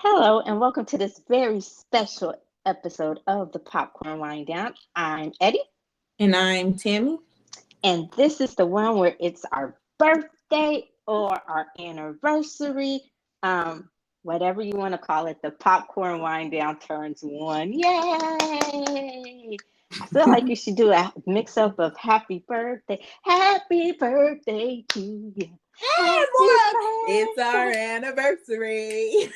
Hello, and welcome to this very special episode of the Popcorn Wind Down. I'm Eddie, And I'm Tammy. and this is the one where it's our birthday or our anniversary, whatever you want to call it. The Popcorn Wind Down turns one. Yay! I feel like you should do a mix up of happy birthday to you. Hey, Happy look, it's our birthday. anniversary.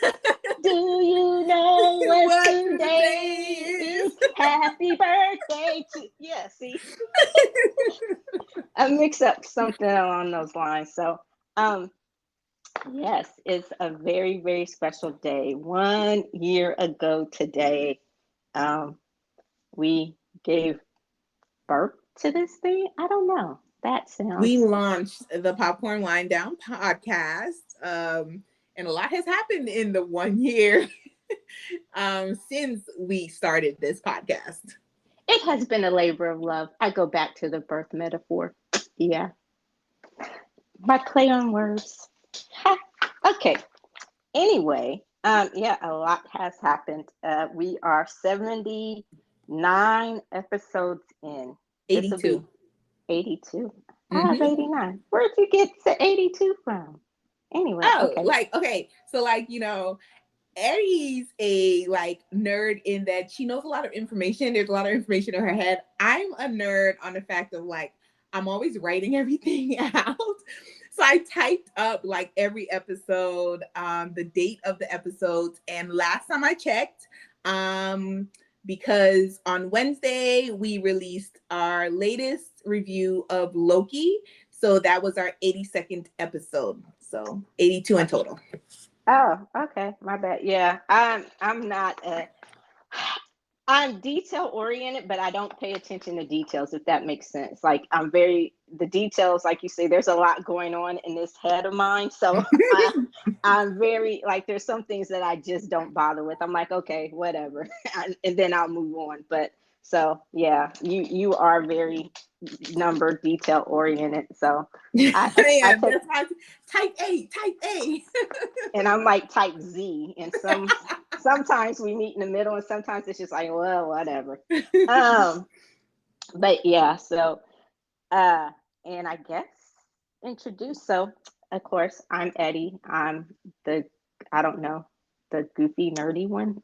Do you know what What today today is? is? Happy birthday to yeah, see. I mix up something along those lines. So um yes, it's a very, very special day. 1 year ago today, um, we gave birth to this thing. I don't know. That We sounds launched the Popcorn Wind Down podcast, and a lot has happened in the 1 year since we started this podcast. it has been a labor of love. I go back to the birth metaphor. Yeah. My play on words. Ha. Okay. Anyway, yeah, a lot has happened. We are 79 episodes in. This will be 82. 82. I have Mm-hmm. 89. Where'd you get to 82 from? Anyway, Oh, okay. okay. So, Eddie's a nerd in that she knows a lot of information. There's a lot of information in her head. I'm a nerd on the fact of I'm always writing everything out. So I typed up every episode, the date of the episodes, and last time I checked, because on Wednesday we released our latest review of Loki. So that was our 82nd episode. So 82 in total. Oh, okay. My bad. Yeah, I'm not I'm detail oriented, but I don't pay attention to details, if that makes sense. Like the details, like you say, there's a lot going on in this head of mine. So I'm very like there's some things that I just don't bother with. I'm like, okay, whatever. And then I'll move on. But so yeah, you are very number detail oriented. So I Yeah, take that's why type A. and I'm like type Z, and sometimes we meet in the middle, and sometimes it's just like, well, whatever. Um, but yeah, so uh, and I guess introduce. So of course, I'm Eddie. I'm the I don't know the goofy nerdy one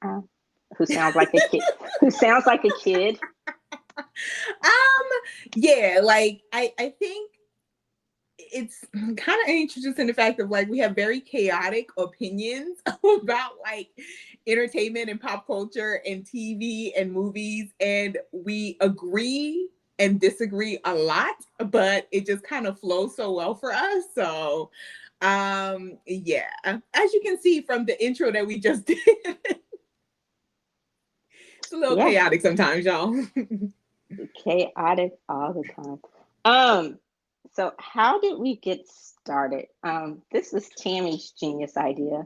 who sounds like a kid. Who sounds like a kid. Yeah, I think it's kind of interesting the fact of we have very chaotic opinions about entertainment and pop culture and TV and movies, and we agree and disagree a lot, but it just kind of flows so well for us. So yeah, as you can see from the intro that we just did, it's a little Yeah, chaotic sometimes, y'all. chaotic all the time. Um, so how did we get started? This was Tammy's genius idea.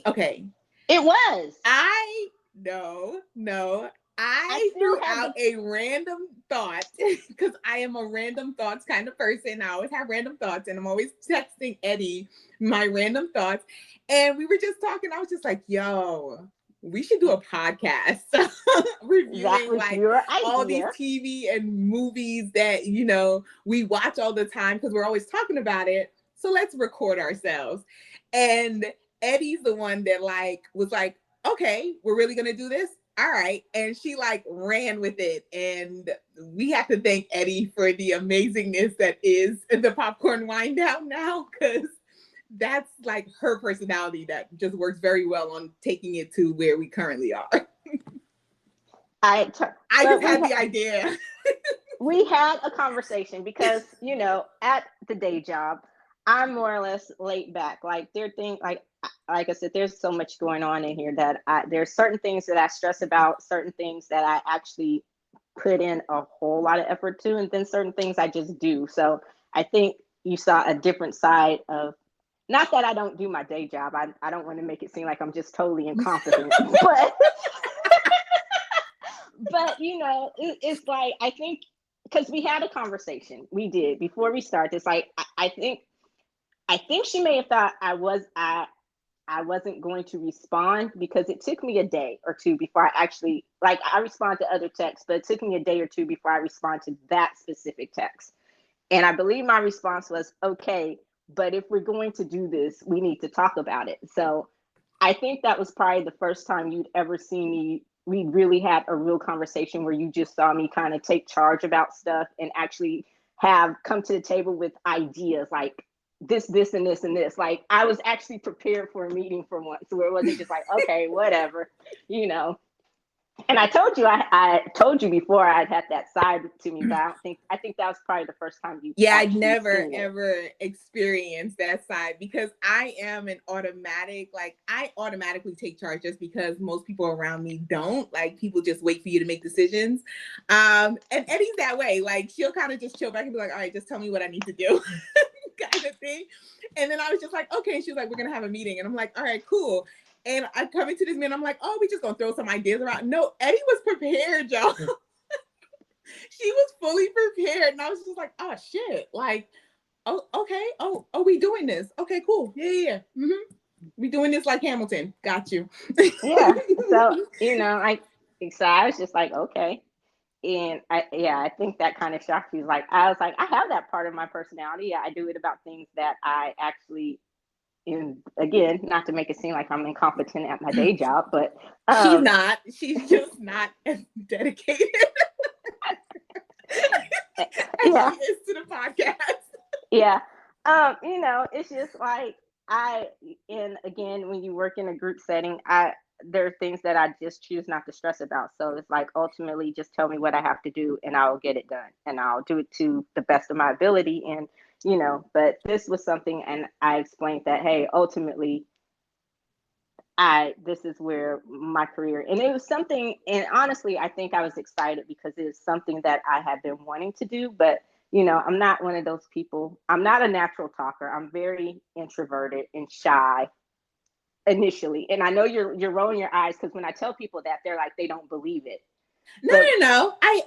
Okay. It was. I no. I I still threw have out the a random thought because I am a random thoughts kind of person. I always have random thoughts, and I'm always texting Eddie my random thoughts. And we were just talking. I was just like, "Yo, we should do a podcast that reviewing was your all these idea. TV and movies that we watch all the time because we're always talking about it. So let's record ourselves." And Eddie's the one that was like, okay, we're really gonna do this. All right. And she ran with it. And we have to thank Eddie for the amazingness that is the Popcorn Wind Down now, because that's her personality that just works very well on taking it to where we currently are. I But just had the idea. we had a conversation because at the day job, I'm more or less laid back. Like there thing like I said, there's so much going on in here that there's certain things that I stress about, certain things that I actually put in a whole lot of effort to, and then certain things I just do. So I think you saw a different side of, not that I don't do my day job. I don't want to make it seem like I'm just totally incompetent, but it's like I think because we had a conversation, we did before we start this. Like I think she may have thought I I wasn't going to respond because it took me a day or two before I actually, like, I respond to other texts, but it took me a day or two before I respond to that specific text. And I believe my response was, okay, but if we're going to do this, we need to talk about it. So I think that was probably the first time you'd ever seen me. We really had a real conversation where you just saw me kind of take charge about stuff and actually have come to the table with ideas like this, and this, and this. Like I was actually prepared for a meeting for once, where it wasn't just like, okay, whatever, you know. And I told you, I told you before I'd had that side to me, but I think that was probably the first time you. Yeah, I never ever experienced that side because I am an automatic, like I automatically take charge just because most people around me don't. Like people just wait for you to make decisions. And Eddie's that way. Like she'll kind of just chill back and be like, all right, just tell me what I need to do. Kind of thing. And then I was just like, okay. She was like, we're gonna have a meeting. And I'm like, all right, cool. And I come into this meeting, I'm like, oh, we just gonna throw some ideas around. No, Eddie was prepared, y'all. She was fully prepared. And I was just like, oh shit. Like, oh, okay. Oh, we doing this. Okay, cool. Yeah. Mm-hmm. We doing this like Hamilton. Got you. Yeah. So, you know, so I was just like, okay. And I think that kind of shocked you. Like, I was like, I have that part of my personality. Yeah, I do it about things that I actually, and again, not to make it seem like I'm incompetent at my day job, but she's not. She's just not as dedicated. Yeah, she is to the podcast. Yeah, you know, it's just like and again, when you work in a group setting, there are things that I just choose not to stress about. So it's like ultimately, just tell me what I have to do, and I'll get it done, and I'll do it to the best of my ability, and you know, but this was something, and I explained that, hey, ultimately, this is where my career, and it was something, and honestly, I think I was excited because it is something that I had been wanting to do, but you know, I'm not one of those people. I'm not a natural talker. I'm very introverted and shy initially, and I know you're rolling your eyes because when I tell people that, they're like they don't believe it. No. I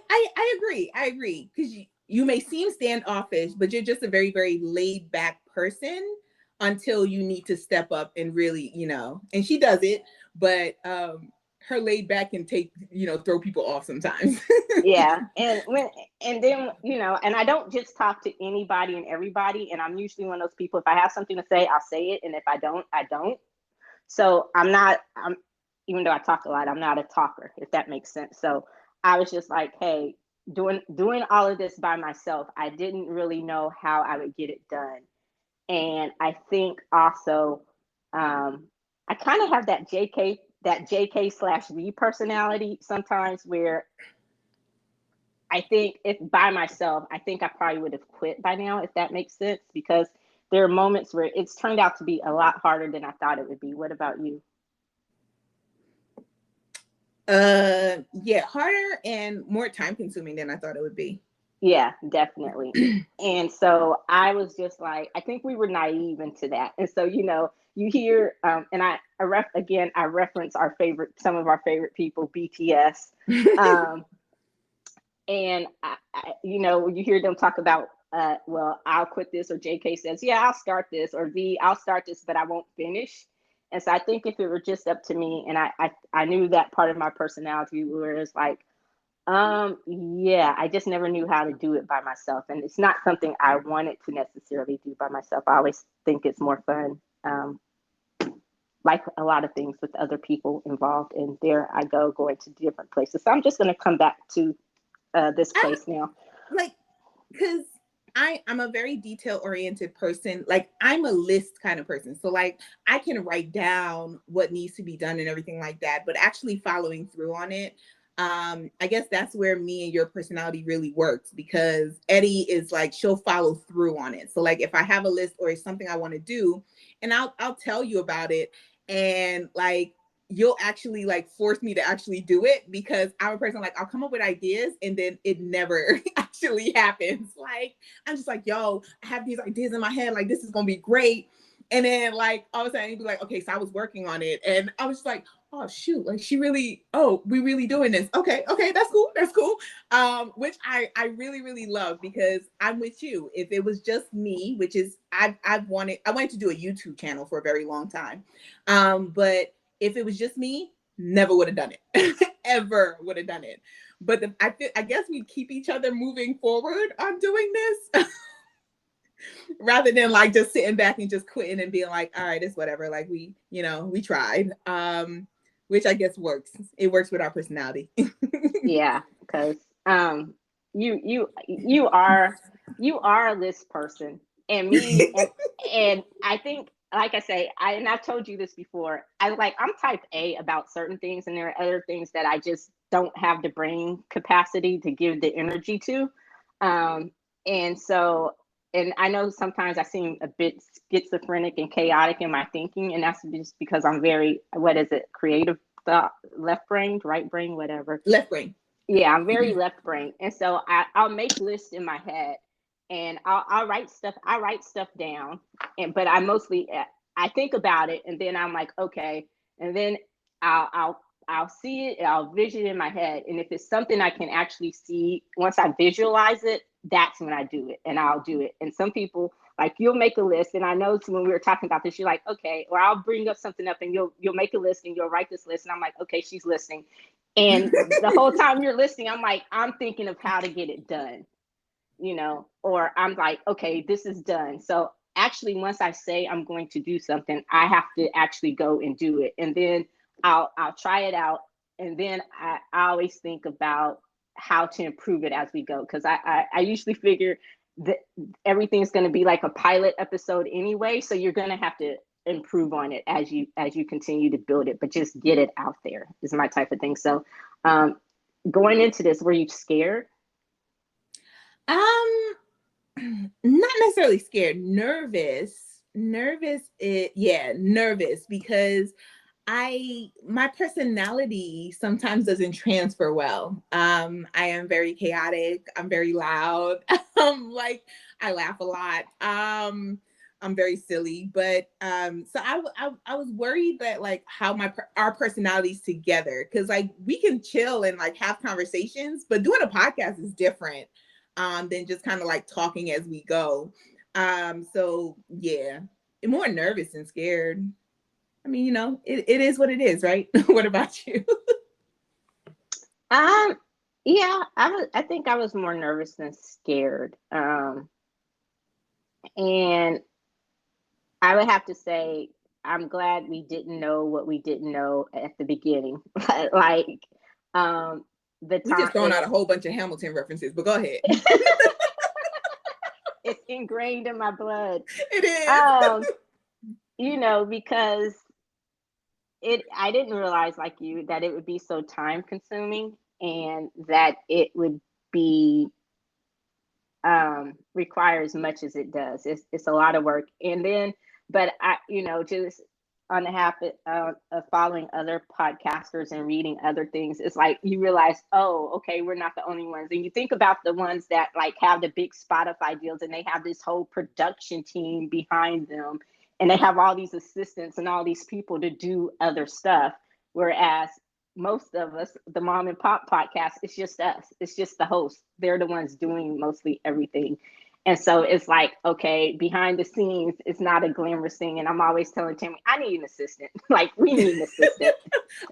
agree because you may seem standoffish, but you're just a very, very laid back person until you need to step up and really, you know, and she does it, but her laid back can take, you know, throw people off sometimes. Yeah. And then, you know, and I don't just talk to anybody and everybody. And I'm usually one of those people, if I have something to say, I'll say it. And if I don't, I don't. So I'm even though I talk a lot, I'm not a talker, if that makes sense. So I was just like, hey, doing all of this by myself, I didn't really know how I would get it done. And I think also, I kind of have that JK/V personality sometimes, where I think if by myself, I think I probably would have quit by now, if that makes sense, because there are moments where it's turned out to be a lot harder than I thought it would be. What about you? Yeah, harder and more time consuming than I thought it would be. Yeah, definitely. And so I was just like, I think we were naive into that. And so, you know, you hear, and I reference some of our favorite people, BTS. And you know, you hear them talk about, well, I'll quit this, or JK says, yeah, I'll start this, or V, I'll start this, but I won't finish. And so I think if it were just up to me, and I knew that part of my personality where it's like, yeah, I just never knew how to do it by myself. And it's not something I wanted to necessarily do by myself. I always think it's more fun. Like a lot of things with other people involved. And there I go, going to different places. So I'm just going to come back to this place now. Like, because I'm a very detail oriented person. Like I'm a list kind of person. So like I can write down what needs to be done and everything like that, but actually following through on it, I guess that's where me and your personality really works, because Eddie is like, she'll follow through on it. So like if I have a list or it's something I want to do, and I'll tell you about it, and like you'll actually like force me to actually do it, because I'm a person like I'll come up with ideas and then it never actually happens. Like I'm just like, yo, I have these ideas in my head, like this is gonna be great. And then like all of a sudden you'd be like, okay, so I was working on it, and I was just like, oh shoot, like we really doing this. Okay, that's cool. Which I really, really love, because I'm with you. If it was just me, which is I wanted to do a YouTube channel for a very long time. But if it was just me, never would have done it. Ever would have done it. But I guess we keep each other moving forward on doing this. Rather than like just sitting back and just quitting and being like, all right, it's whatever. Like we tried. Which I guess works. It works with our personality. Yeah, because you are a list person, and me, and I think, like I say, and I've told you this before. I'm type A about certain things, and there are other things that I just don't have the brain capacity to give the energy to. And so, and I know sometimes I seem a bit schizophrenic and chaotic in my thinking, and that's just because I'm very, what is it, creative thought, left brain, right brain, whatever. Left brain. Yeah, I'm very left brain, and so I'll make lists in my head, and I'll write stuff. I write stuff down, but I think about it, and then I'm like, okay, and then I'll see it, I'll vision it in my head, and if it's something I can actually see, once I visualize it, that's when I do it, and I'll do it. And some people, like, you'll make a list, and I know when we were talking about this, you're like, okay, or I'll bring up something up, and you'll make a list, and you'll write this list, and I'm like, okay, she's listening. And the whole time you're listening, I'm thinking of how to get it done, or I'm like, okay, this is done. So actually, once I say I'm going to do something, I have to actually go and do it. And then I'll try it out. And then I always think about how to improve it as we go. Cause I usually figure that everything's going to be like a pilot episode anyway. So you're going to have to improve on it as you continue to build it, but just get it out there is my type of thing. So going into this, were you scared? Not necessarily scared, nervous because my personality sometimes doesn't transfer well. I am very chaotic, I'm very loud. Like, I laugh a lot. I'm very silly, but so I was worried that like how our personalities together, because like we can chill and like have conversations, but doing a podcast is different than just kind of like talking as we go. So yeah, more nervous than scared. I mean, it is what it is, right? What about you? Yeah, I think I was more nervous than scared. And I would have to say I'm glad we didn't know what we didn't know at the beginning. Like, the We time just throwing out a whole bunch of Hamilton references, but go ahead. It's ingrained in my blood. It is. Because I didn't realize, like you, that it would be so time consuming, and that it would be require as much as it does. It's a lot of work. And then, but I, just on the habit of following other podcasters and reading other things, it's like you realize, oh, okay, we're not the only ones. And you think about the ones that like have the big Spotify deals, and they have this whole production team behind them, and they have all these assistants and all these people to do other stuff. Whereas most of us, the mom and pop podcast, it's just us. It's just the host. They're the ones doing mostly everything. And so it's like, okay, behind the scenes, it's not a glamorous thing. And I'm always telling Tammy, I need an assistant. Like, we need an assistant.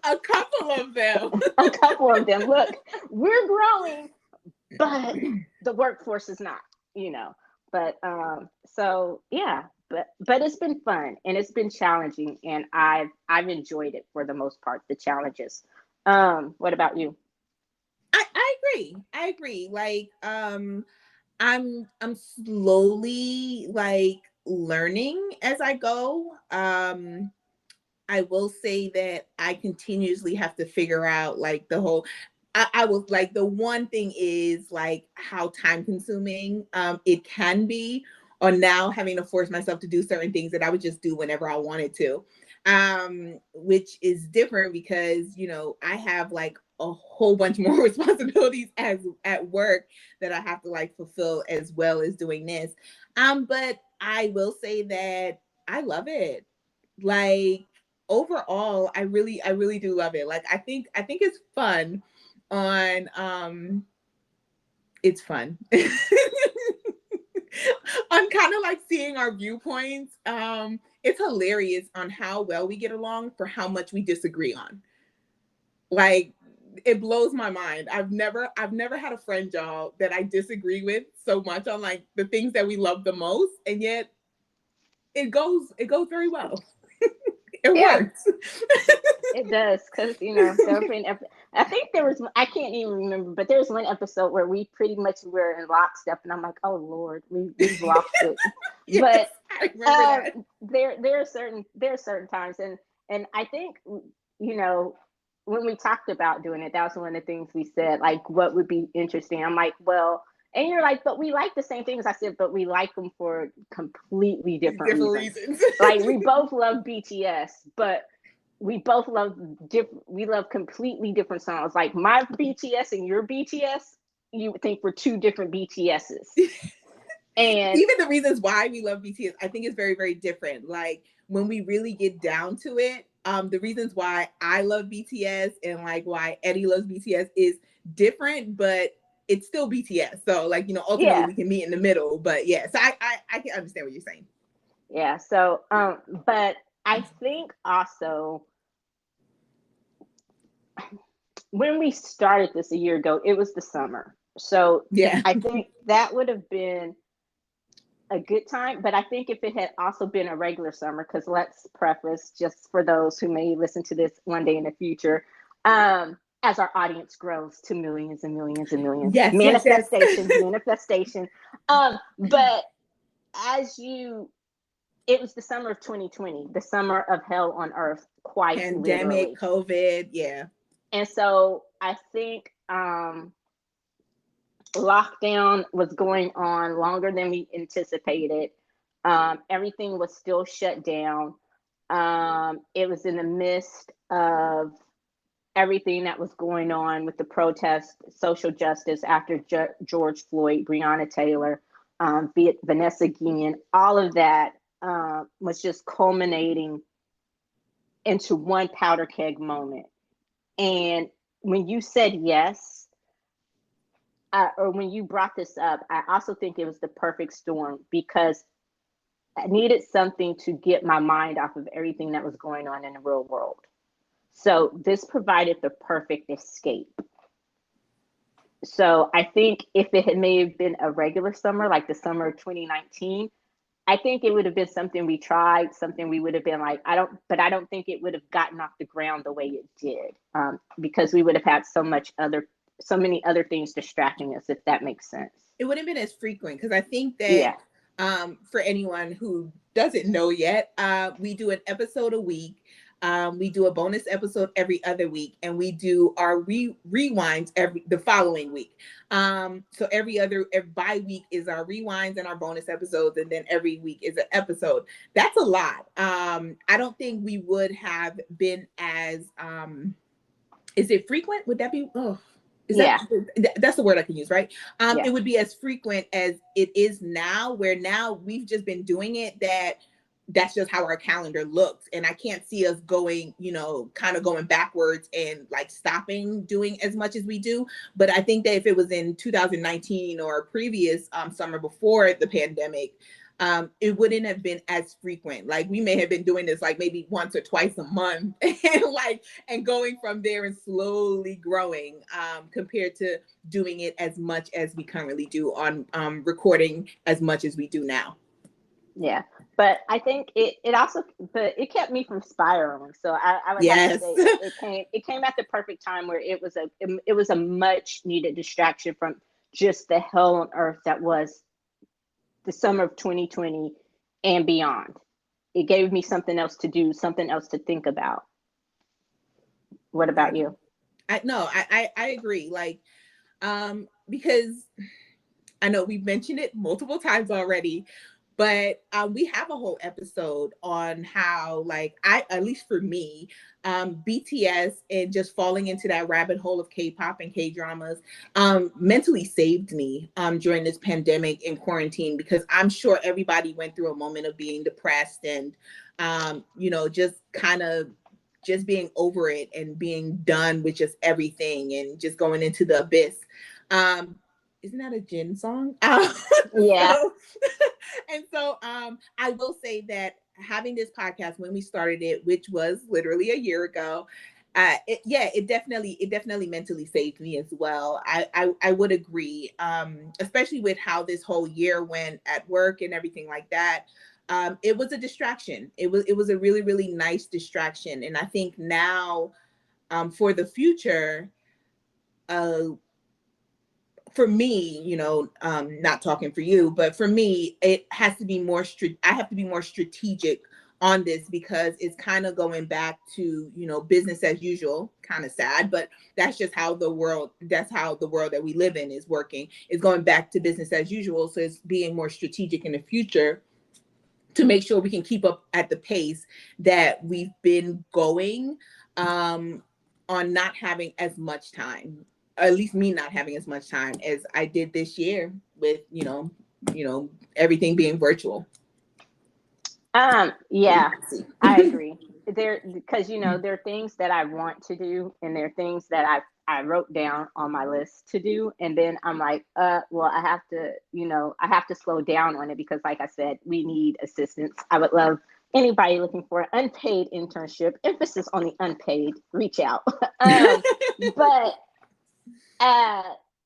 A couple of them. A couple of them. Look, we're growing, but the workforce is not, But so yeah, but it's been fun, and it's been challenging, and I've enjoyed it for the most part, the challenges. What about you? I agree. Like, I'm slowly like learning as I go. I will say that I continuously have to figure out like the whole. I was like, the one thing is like how time consuming it can be, or now having to force myself to do certain things that I would just do whenever I wanted to, which is different because I have like a whole bunch more responsibilities as at work that I have to like fulfill, as well as doing this. But I will say that I love it. Like, overall, I really do love it. Like, I think it's fun on it's fun on kind of like seeing our viewpoints. It's hilarious on how well we get along for how much we disagree on. Like, it blows my mind. I've never had a friend, y'all, that I disagree with so much on like the things that we love the most, and yet it goes very well. It works. It does, because I think there was, I can't even remember, but there's one episode where we pretty much were in lockstep, and I'm like, oh Lord, we've lost it. Yes, but I remember that. there are certain times, and I think, when we talked about doing it, that was one of the things we said, like, what would be interesting. I'm like, well, and you're like, but we like the same things. I said, but we like them for completely different reasons. Like, we both love BTS, but we both love we love completely different songs. Like, my BTS and your BTS, you would think we're two different BTSs. And even the reasons why we love BTS, I think is very, very different. Like, when we really get down to it, the reasons why I love BTS and like why Eddie loves BTS is different, but it's still BTS. So like, ultimately we can meet in the middle. But yeah, so I can understand what you're saying. Yeah. So but I think also when we started this a year ago, it was the summer. So yeah, I think that would have been a good time. But I think if it had also been a regular summer, because let's preface, just for those who may listen to this one day in the future, as our audience grows to millions and millions and millions, yes, manifestation, yes. manifestation. But it was the summer of 2020, the summer of hell on earth, quite pandemic, literally. COVID, yeah. And so I think lockdown was going on longer than we anticipated. Everything was still shut down. It was in the midst of everything that was going on with the protest, social justice after George Floyd, Breonna Taylor, Vanessa Guillen, all of that was just culminating into one powder keg moment. And when you said yes, or when you brought this up, I also think it was the perfect storm, because I needed something to get my mind off of everything that was going on in the real world. So this provided the perfect escape. So I think if it had may have been a regular summer, like the summer of 2019, I think it would have been something we tried, something we would have been like, I don't think it would have gotten off the ground the way it did, because we would have had so many other things distracting us, if that makes sense. It wouldn't have been as frequent, because I think that for anyone who doesn't know yet, we do an episode a week. We do a bonus episode every other week, and we do our rewinds the following week. So every bi week is our rewinds and our bonus episodes, and then every week is an episode. That's a lot. I don't think we would have been as is it frequent? Would that be? Oh, that's the word I can use, right? It would be as frequent as it is now, where now we've just been doing it that's just how our calendar looks. And I can't see us going, kind of going backwards and like stopping doing as much as we do. But I think that if it was in 2019 or a previous summer before the pandemic, it wouldn't have been as frequent. Like, we may have been doing this like maybe once or twice a month and going from there and slowly growing, compared to doing it as much as we currently do on recording as much as we do now. Yeah, but I think it kept me from spiraling. So I would have to say it came at the perfect time, where it was a much needed distraction from just the hell on earth that was the summer of 2020 and beyond. It gave me something else to do, something else to think about. What about you? I agree. Like, because I know we've mentioned it multiple times already, but we have a whole episode on how, like, at least for me, BTS and just falling into that rabbit hole of K-pop and K-dramas mentally saved me during this pandemic and quarantine, because I'm sure everybody went through a moment of being depressed and just kind of just being over it and being done with just everything and just going into the abyss. Isn't that a Jin song? Yeah. So, and so I will say that having this podcast when we started it, which was literally a year ago, it definitely mentally saved me as well. I would agree, especially with how this whole year went at work and everything like that. It was a distraction. It was a really, really nice distraction, and I think now, for the future, uh, for me, not talking for you, but for me, it has to be more I have to be more strategic on this, because it's kind of going back to, business as usual. Kind of sad, but that's how the world that we live in is working. It's going back to business as usual. So it's being more strategic in the future to make sure we can keep up at the pace that we've been going, on not having as much time, at least me not having as much time as I did this year with, everything being virtual. Yeah, I agree. Because there are things that I want to do, and there are things that I wrote down on my list to do, and then I'm like, well, I have to slow down on it, because like I said, we need assistance. I would love anybody looking for an unpaid internship, emphasis on the unpaid, reach out. But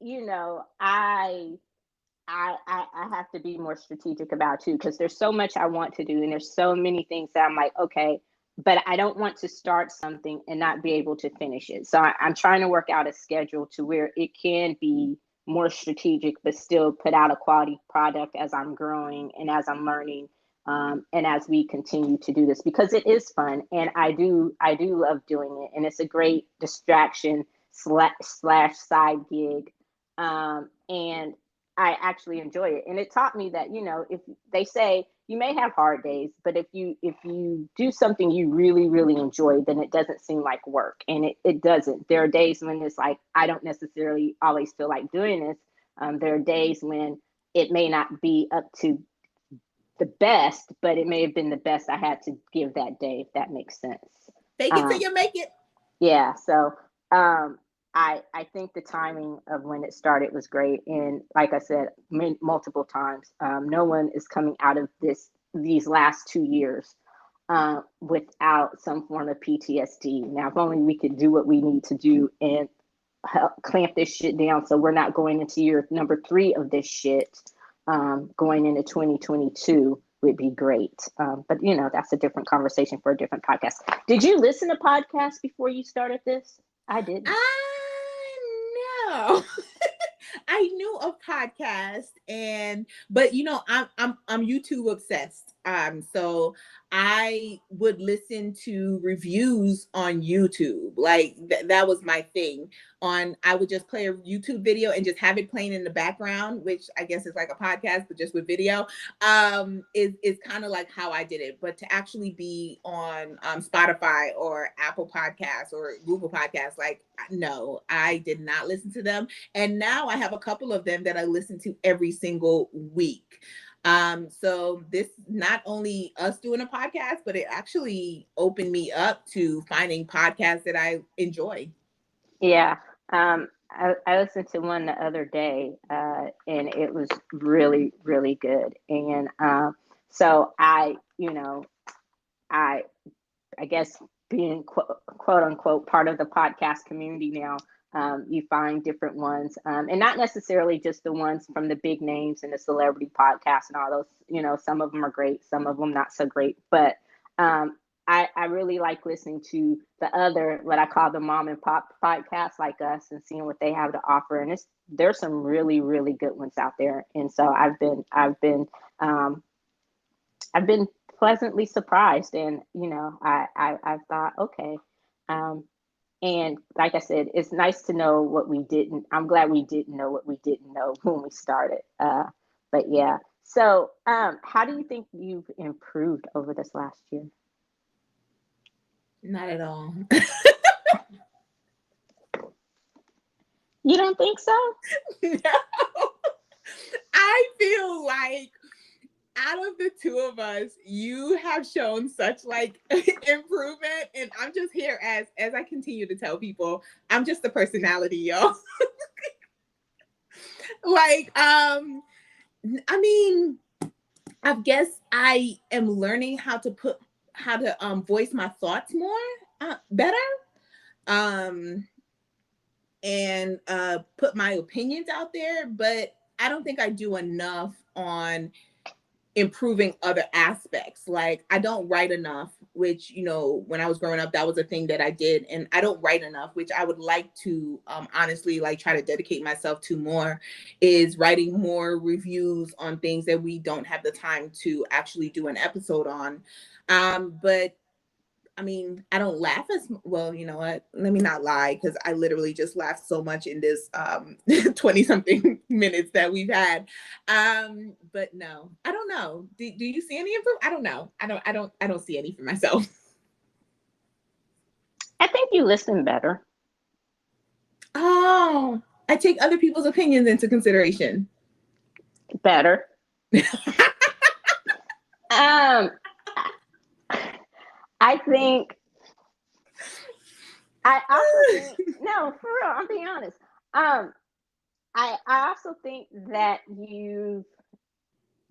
you know, I have to be more strategic about too, because there's so much I want to do, and there's so many things that I'm like, okay, but I don't want to start something and not be able to finish it. So I'm trying to work out a schedule to where it can be more strategic, but still put out a quality product as I'm growing and as I'm learning, and as we continue to do this, because it is fun, and I do love doing it, and it's a great distraction slash side gig, and I actually enjoy it. And it taught me that, if they say you may have hard days, but if you do something you really, really enjoy, then it doesn't seem like work. And it doesn't. There are days when it's like, I don't necessarily always feel like doing this. There are days when it may not be up to the best, but it may have been the best I had to give that day, if that makes sense. Fake it till you make it. Yeah. So um, I think the timing of when it started was great, and like I said multiple times, no one is coming out of these last 2 years without some form of PTSD. Now, if only we could do what we need to do and help clamp this shit down, so we're not going into year number 3 of this shit, going into 2022. Would be great. But that's a different conversation for a different podcast. Did you listen to podcasts before you started this? I didn't. No. I knew of podcasts, but I'm YouTube obsessed. So I would listen to reviews on YouTube. Like that was my thing. I would just play a YouTube video and just have it playing in the background, which I guess is like a podcast, but just with video. Is kind of like how I did it. But to actually be on Spotify or Apple Podcasts or Google Podcasts, like no, I did not listen to them. And now I have a couple of them that I listen to every single week. So this not only us doing a podcast, but it actually opened me up to finding podcasts that I enjoy. Yeah. I listened to one the other day, and it was really, really good. And so I I guess being quote unquote part of the podcast community now, you find different ones, and not necessarily just the ones from the big names and the celebrity podcasts and all those. Some of them are great, some of them not so great. But I really like listening to the other, what I call the mom and pop podcasts like us, and seeing what they have to offer. And there's some really, really good ones out there. And so um, I've been pleasantly surprised, and I've thought, okay, um, and like I said, it's nice to know what we didn't. I'm glad we didn't know what we didn't know when we started. But yeah, so how do you think you've improved over this last year? Not at all. You don't think so? No. I feel like out of the two of us, you have shown such like improvement, and I'm just here as I continue to tell people, I'm just the personality, y'all. Like, I mean, I guess I am learning how to voice my thoughts more better, and put my opinions out there, but I don't think I do enough on improving other aspects. Like, I don't write enough, which, you know, when I was growing up, that was a thing that I did. And I don't write enough, which I would like to honestly like try to dedicate myself to more, is writing more reviews on things that we don't have the time to actually do an episode on. But I mean, I don't laugh as well. You know what? Let me not lie, because I literally just laughed so much in this 20 something minutes that we've had. But no, I don't know. Do you see any improvement? I don't know. I don't see any for myself. I think you listen better. Oh, I take other people's opinions into consideration. Better. I think I also think, no, for real, I'm being honest. I also think that you,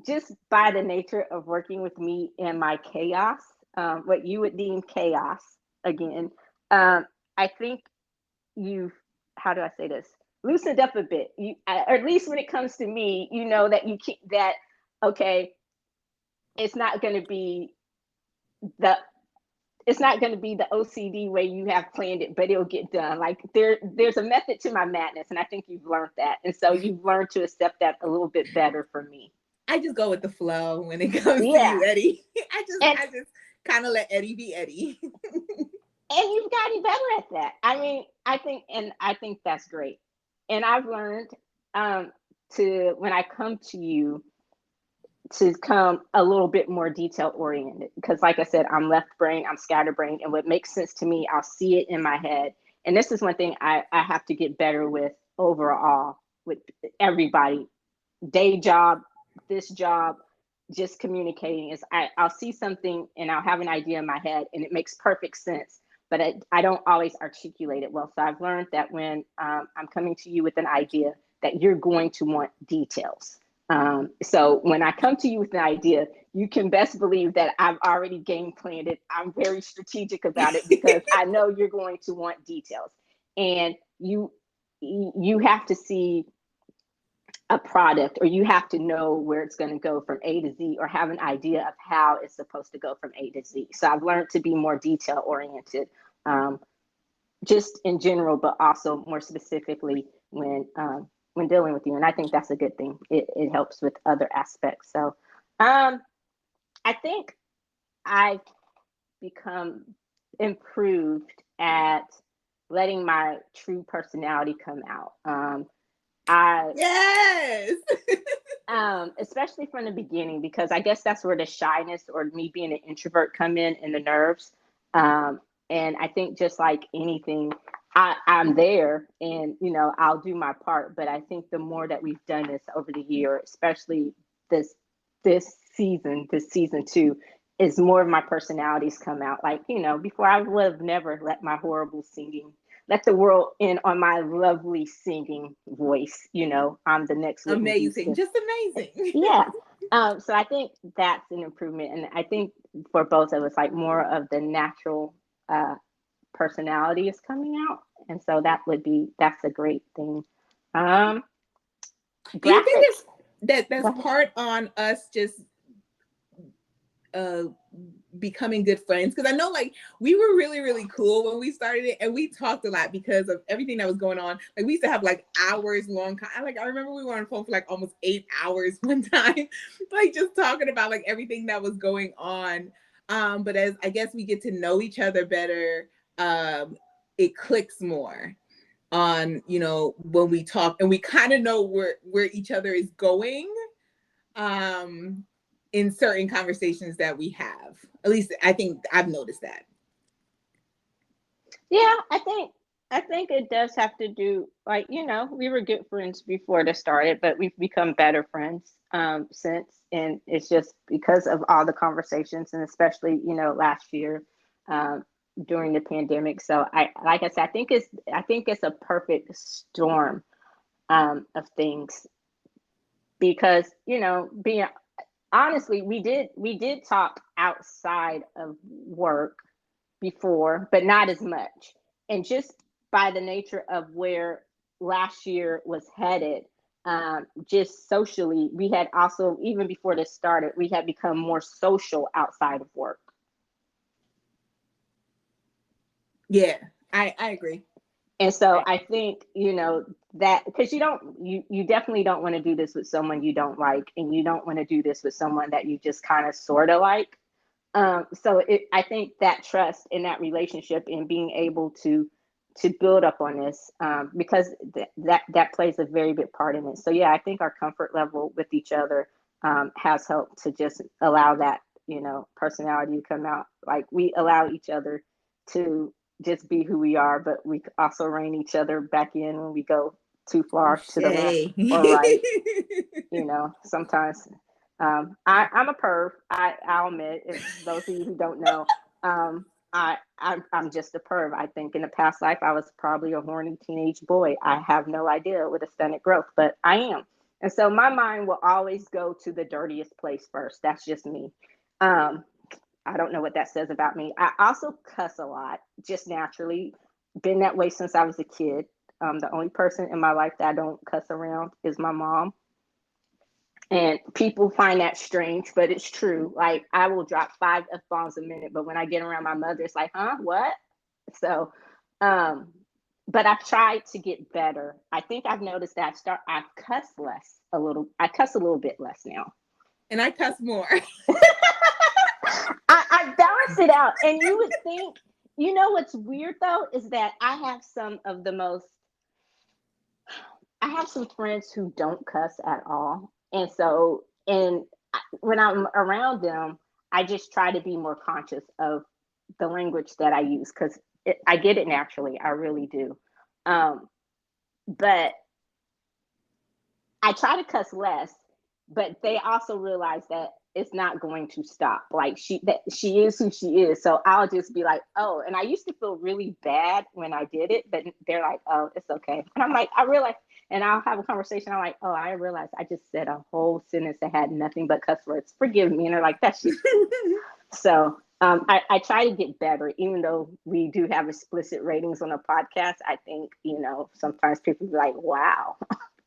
just by the nature of working with me and my chaos, what you would deem chaos again, I think you've, how do I say this? Loosened up a bit. Or at least when it comes to me, you know that you keep that, okay, it's not going to be the OCD way you have planned it, but it'll get done. Like there's a method to my madness, and I think you've learned that, and so you've learned to accept that a little bit better for me. I just go with the flow when it comes to you, Eddie. I just kind of let Eddie be Eddie. And you've gotten better at that. I mean, I think that's great. And I've learned to, when I come to you, to come a little bit more detail oriented, because like I said, I'm left brain, I'm scatterbrained, and what makes sense to me, I'll see it in my head. And this is one thing I have to get better with overall with everybody, day job, this job, just communicating, is I'll see something and I'll have an idea in my head and it makes perfect sense, but I don't always articulate it well. So I've learned that when I'm coming to you with an idea, that you're going to want details. So when I come to you with an idea, you can best believe that I've already game planned it. I'm very strategic about it because I know you're going to want details, and you have to see a product, or you have to know where it's going to go from A to Z, or have an idea of how it's supposed to go from A to Z. So I've learned to be more detail oriented, just in general, but also more specifically when dealing with you. And I think that's a good thing. It helps with other aspects. So I think I've become improved at letting my true personality come out. Yes. Especially from the beginning, because I guess that's where the shyness or me being an introvert come in, and the nerves. And I think just like anything, I'm there, and I'll do my part. But I think the more that we've done this over the year, especially this season 2, is more of my personalities come out. Like, before, I would have never let my horrible singing, let the world in on my lovely singing voice. I'm the next amazing, just amazing. Yeah. So I think that's an improvement, and I think for both of us, like, more of the natural personality is coming out, and so that's a great thing. Do you think that's part on us just becoming good friends? Because I know, like, we were really, really cool when we started it, and we talked a lot because of everything that was going on. Like, we used to have like hours long. Like, I remember we were on the phone for like almost 8 hours one time, like just talking about like everything that was going on. But as I guess we get to know each other better, it clicks more on, when we talk, and we kind of know where each other is going. In certain conversations that we have. At least I think I've noticed that. Yeah, I think I think it does have to do, like, we were good friends before this started, but we've become better friends since. And it's just because of all the conversations, and especially, last year um, during the pandemic. So like I said, I think it's a perfect storm of things because, being honestly, we did talk outside of work before, but not as much. And just by the nature of where last year was headed, just socially, we had also, even before this started, we had become more social outside of work. Yeah, I agree. And so I think, that because you definitely don't want to do this with someone you don't like, and you don't want to do this with someone that you just kind of sort of like. So I think that trust in that relationship and being able to build up on this, because that plays a very big part in it. So yeah, I think our comfort level with each other has helped to just allow that, personality to come out. Like, we allow each other to just be who we are, but we also rein each other back in when we go too far to the left Touche. or right. Sometimes I'm a perv. I'll admit, if those of you who don't know, I'm just a perv. I think in a past life I was probably a horny teenage boy. I have no idea with a stunted growth, but I am. And so my mind will always go to the dirtiest place first. That's just me. Um, I don't know what that says about me. I also cuss a lot, just naturally. Been that way since I was a kid. The only person in my life that I don't cuss around is my mom. And people find that strange, but it's true. Like, I will drop 5 F bombs a minute, but when I get around my mother, it's like, huh, what? So, um, but I've tried to get better. I think I've noticed that I cuss less a little. I cuss a little bit less now. And I cuss more. I balance it out, and you would think, what's weird though is that I have some friends who don't cuss at all. And so, when I'm around them, I just try to be more conscious of the language that I use because I get it naturally. I really do. Um, but I try to cuss less, but they also realize that it's not going to stop. Like, she is who she is. So I'll just be like, oh, and I used to feel really bad when I did it, but they're like, oh, it's okay. And I'm like, I realize, and I'll have a conversation. I'm like, oh, I realized I just said a whole sentence that had nothing but cuss words. Forgive me. And they're like, that's just so. I try to get better, even though we do have explicit ratings on the podcast. I think, sometimes people be like, wow,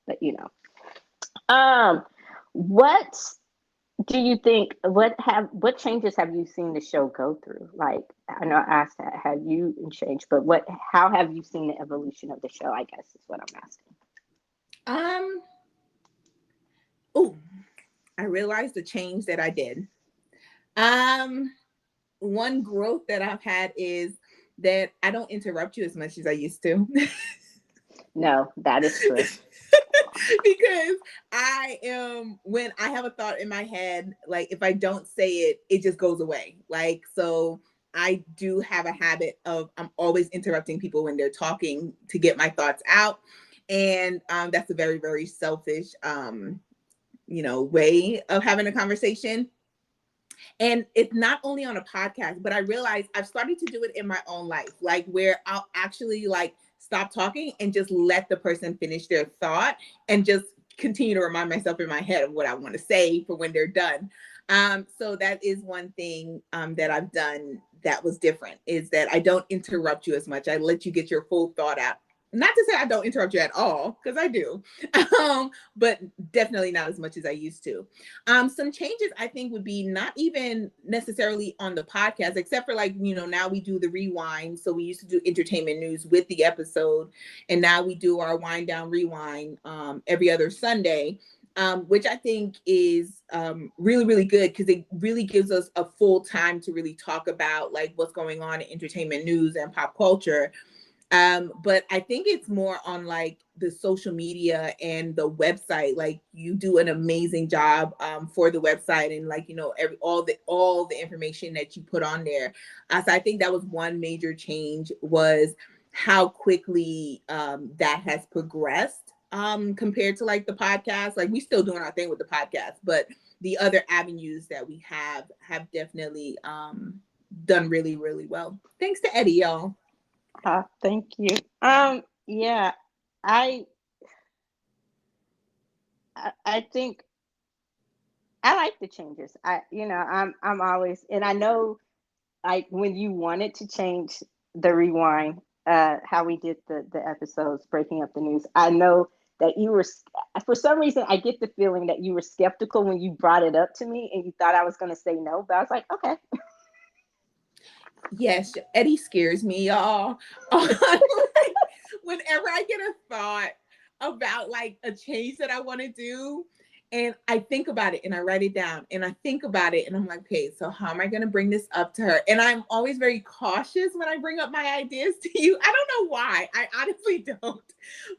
but um, what do you think? What changes have you seen the show go through? Like, I know I asked that, have you changed, but how have you seen the evolution of the show? I guess is what I'm asking. Um. Oh, I realized the change that I did. Um. One growth that I've had is that I don't interrupt you as much as I used to. No, that is true. Because I am, when I have a thought in my head, like if I don't say it, it just goes away. Like, so I do have a habit of I'm always interrupting people when they're talking to get my thoughts out. And that's a very, very selfish way of having a conversation. And it's not only on a podcast, but I realize I've started to do it in my own life, like where I'll actually like stop talking and just let the person finish their thought and just continue to remind myself in my head of what I want to say for when they're done. So that is one thing that I've done that was different, is that I don't interrupt you as much. I let you get your full thought out. Not to say I don't interrupt you at all, because I do, but definitely not as much as I used to. Some changes I think would be not even necessarily on the podcast, except for like, now we do the rewind. So we used to do entertainment news with the episode, and now we do our wind down rewind every other Sunday. Which I think is really, really good, because it really gives us a full time to really talk about like what's going on in entertainment news and pop culture. But I think it's more on like the social media and the website. Like, you do an amazing job for the website, and like, all the information that you put on there. So I think that was one major change, was how quickly that has progressed compared to like the podcast. Like we still doing our thing with the podcast, but the other avenues that we have definitely done really, really well. Thanks to Eddie, y'all. Thank you. Yeah, I, I think I like the changes. I'm always, and I know, like when you wanted to change the rewind, how we did the episodes, breaking up the news. I know that you were, for some reason, I get the feeling that you were skeptical when you brought it up to me, and you thought I was going to say no, but I was like, okay. Yes, Eddie scares me, y'all. Whenever I get a thought about like a change that I want to do, and I think about it and I write it down and I think about it and I'm like, okay, so how am I going to bring this up to her? And I'm always very cautious when I bring up my ideas to you. I don't know why. I honestly don't.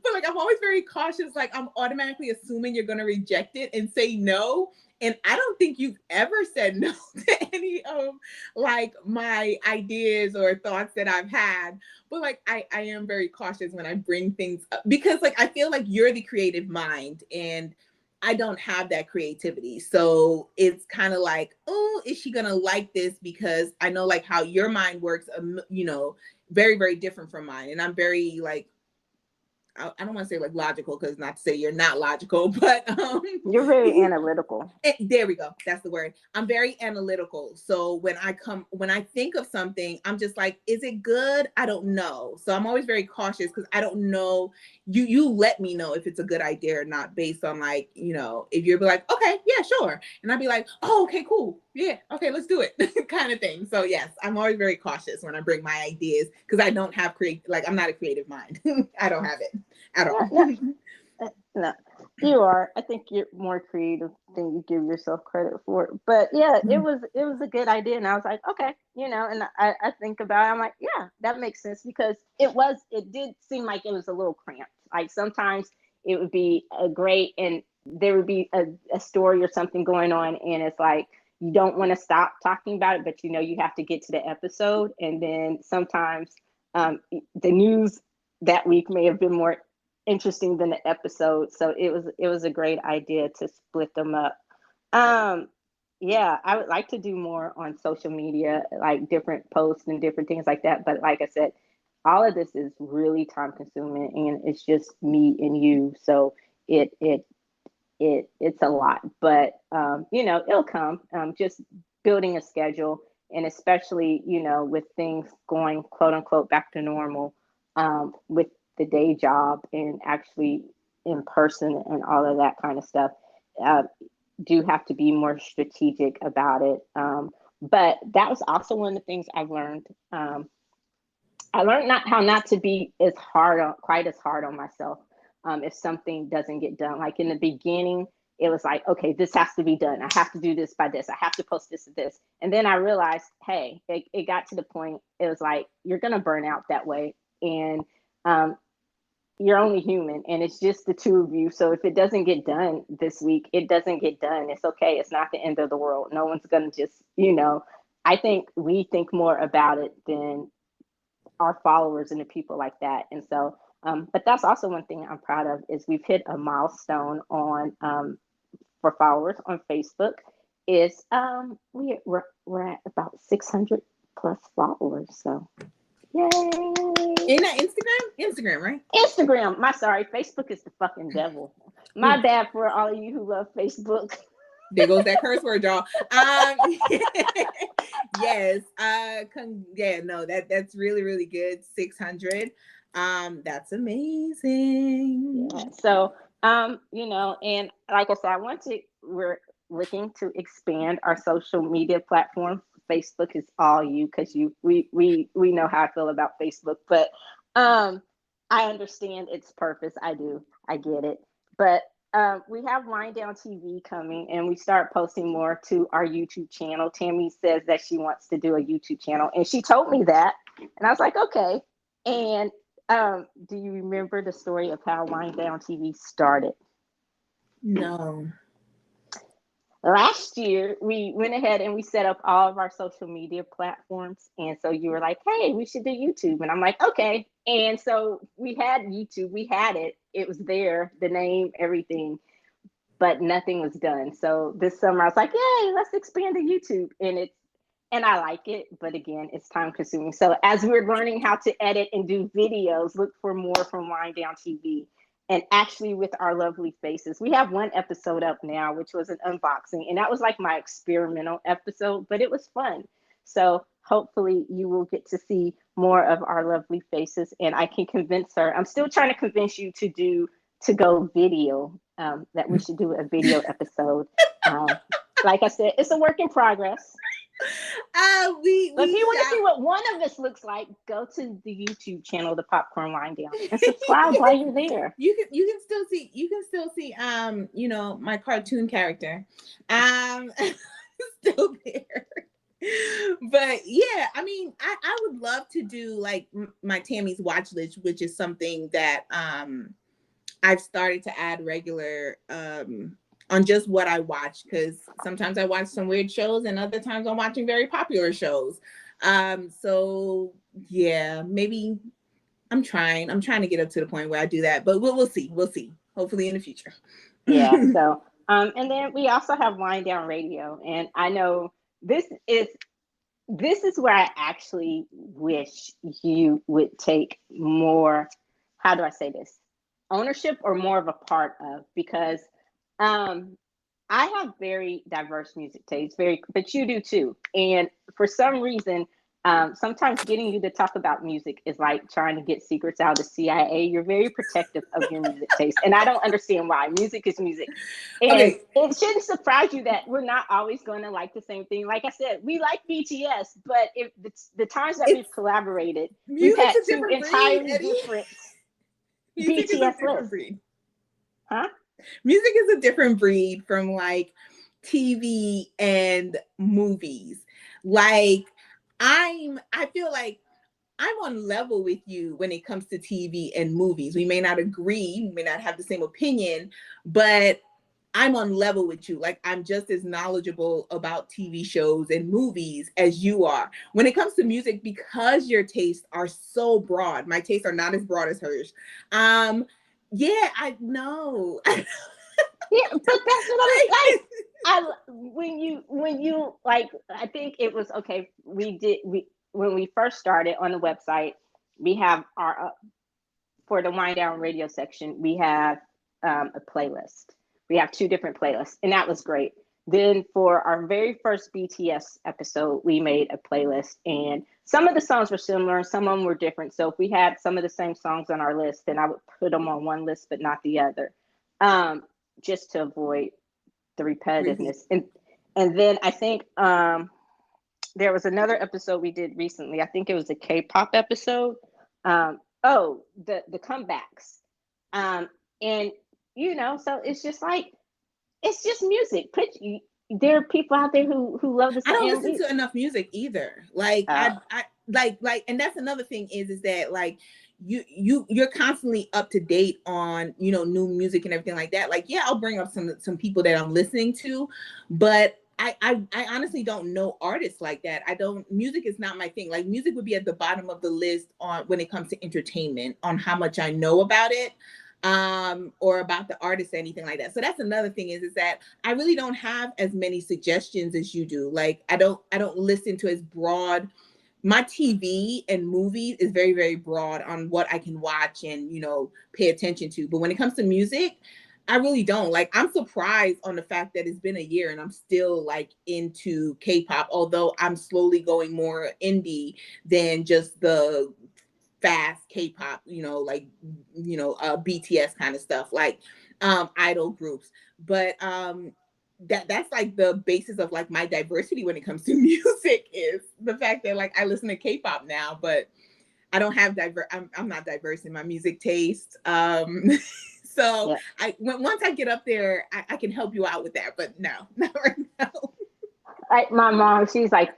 But like, I'm always very cautious. Like, I'm automatically assuming you're going to reject it and say no. And I don't think you've ever said no to any of like my ideas or thoughts that I've had. But like I am very cautious when I bring things up because like I feel like you're the creative mind and I don't have that creativity. So it's kind of like, oh, is she gonna like this? Because I know like how your mind works, very, very different from mine. And I'm very like, I don't want to say like logical because not to say you're not logical, but You're very analytical. there we go. That's the word. I'm very analytical. So when I think of something, I'm just like, is it good? I don't know. So I'm always very cautious because I don't know. You let me know if it's a good idea or not based on like, if you're like, okay, yeah, sure. And I'd be like, oh, okay, cool. Yeah, okay, let's do it. kind of thing. So yes, I'm always very cautious when I bring my ideas because I don't have I'm not a creative mind. I don't have it at all. No, you are. I think you're more creative than you give yourself credit for. But yeah, it was a good idea, and I was like, okay, and I think about it, I'm like, yeah, that makes sense because it did seem like it was a little cramped. Like sometimes it would be a great, and there would be a story or something going on, and it's like you don't want to stop talking about it, but you have to get to the episode, and then sometimes the news that week may have been more interesting than the episode. So it was a great idea to split them up. Um, yeah, I would like to do more on social media, like different posts and different things like that. But like I said, all of this is really time consuming, and it's just me and you. So it's a lot. But it'll come. Just building a schedule, and especially with things going quote unquote back to normal, with the day job and actually in person and all of that kind of stuff, uh, do have to be more strategic about it. But that was also one of the things I've learned. I learned not to be quite as hard on myself, if something doesn't get done. Like in the beginning, it was like, okay, this has to be done. I have to do this by this. I have to post this and this. And then I realized, hey, it got to the point. It was like you're gonna burn out that way, and um, you're only human, and it's just the two of you. So if it doesn't get done this week, it doesn't get done. It's okay. It's not the end of the world. No one's gonna just. I think we think more about it than our followers and the people like that. And so, but that's also one thing I'm proud of is we've hit a milestone on, for followers on Facebook is we're at about 600 plus followers. So yay! In that Instagram, right? Instagram. Facebook is the fucking devil. My bad for all of you who love Facebook. There goes that curse word, y'all. Yes. No, that's really, really good. 600. That's amazing. Yeah. So, and like I said, we're looking to expand our social media platform. Facebook is all you because we know how I feel about Facebook, but I understand its purpose. I do. I get it. But we have Wind Down TV coming, and we start posting more to our YouTube channel. Tammy says that she wants to do a YouTube channel, and she told me that, and I was like, okay. And do you remember the story of how Wind Down TV started? No. last year we went ahead and we set up all of our social media platforms. And so you were like, hey, we should do YouTube. And I'm like, okay. And so we had YouTube, we had it, it was there, the name, everything, but nothing was done. So this summer I was like, yay, let's expand to YouTube. And I like it, but again, it's time consuming. So as we're learning how to edit and do videos, look for more from Wind Down TV. And actually, with our lovely faces, we have one episode up now, which was an unboxing, and that was like my experimental episode, but it was fun. So hopefully, you will get to see more of our lovely faces, and I can convince her. I'm still trying to convince you to do to go video. That we should do a video episode. Like I said, it's a work in progress. But if you want to see what one of us looks like, go to the YouTube channel, The Popcorn Wind Down, and subscribe while you're there. You can still see my cartoon character still there. But yeah, I mean, I would love to do like my Tammy's watch list, which is something that I've started to add regular on just what I watch, because sometimes I watch some weird shows and other times I'm watching very popular shows. So yeah, maybe I'm trying to get up to the point where I do that, but we'll see. We'll see. Hopefully in the future. Yeah. So, and then we also have Wind Down Radio, and I know this is where I actually wish you would take more. How do I say this? Ownership or more of a part of, because I have very diverse music tastes, but you do too. And for some reason, sometimes getting you to talk about music is like trying to get secrets out of the CIA. You're very protective of your music taste, and I don't understand why. Music is music, and Okay. it shouldn't surprise you that we're not always going to like the same thing. Like I said, we like BTS, but if the times that we've collaborated, we've had two entirely different Music is a BTS different lists. breed. Huh? Music is a different breed from like TV and movies. Like I feel like I'm on level with you when it comes to TV and movies. We may not agree, we may not have the same opinion, but I'm on level with you. Like I'm just as knowledgeable about TV shows and movies as you are. When it comes to music, because your tastes are so broad, my tastes are not as broad as hers. Yeah, I know. Yeah, but that's what I like. When you like, I think it was okay. We when we first started on the website, we have our for the Wind Down Radio section, we have a playlist. We have two different playlists, and that was great. Then for our very first BTS episode, we made a playlist, and some of the songs were similar, some of them were different. So if we had some of the same songs on our list, then I would put them on one list but not the other, just to avoid the repetitiveness. And then I think there was another episode we did recently. I think it was a K-pop episode. The comebacks. And so it's just like it's just music. There are people out there who love the song. I don't listen to enough music either. Like I like, and that's another thing is that like you're constantly up to date on new music and everything like that. Like yeah, I'll bring up some people that I'm listening to, but I honestly don't know artists like that. Music is not my thing. Like music would be at the bottom of the list on when it comes to entertainment, on how much I know about it, or about the artist or anything like that. So that's another thing is that I really don't have as many suggestions as you do. Like I don't listen to as broad. My TV and movies is very, very broad on what I can watch and pay attention to. But when it comes to music, I really don't. Like I'm surprised on the fact that it's been a year and I'm still like into K-pop, although I'm slowly going more indie than just the fast K-pop, BTS kind of stuff, like idol groups. But that's like the basis of like my diversity when it comes to music, is the fact that like I listen to K-pop now, but I don't have I'm not diverse in my music taste. So yeah. Once I get up there, I can help you out with that, but no, not right now. My mom, she's like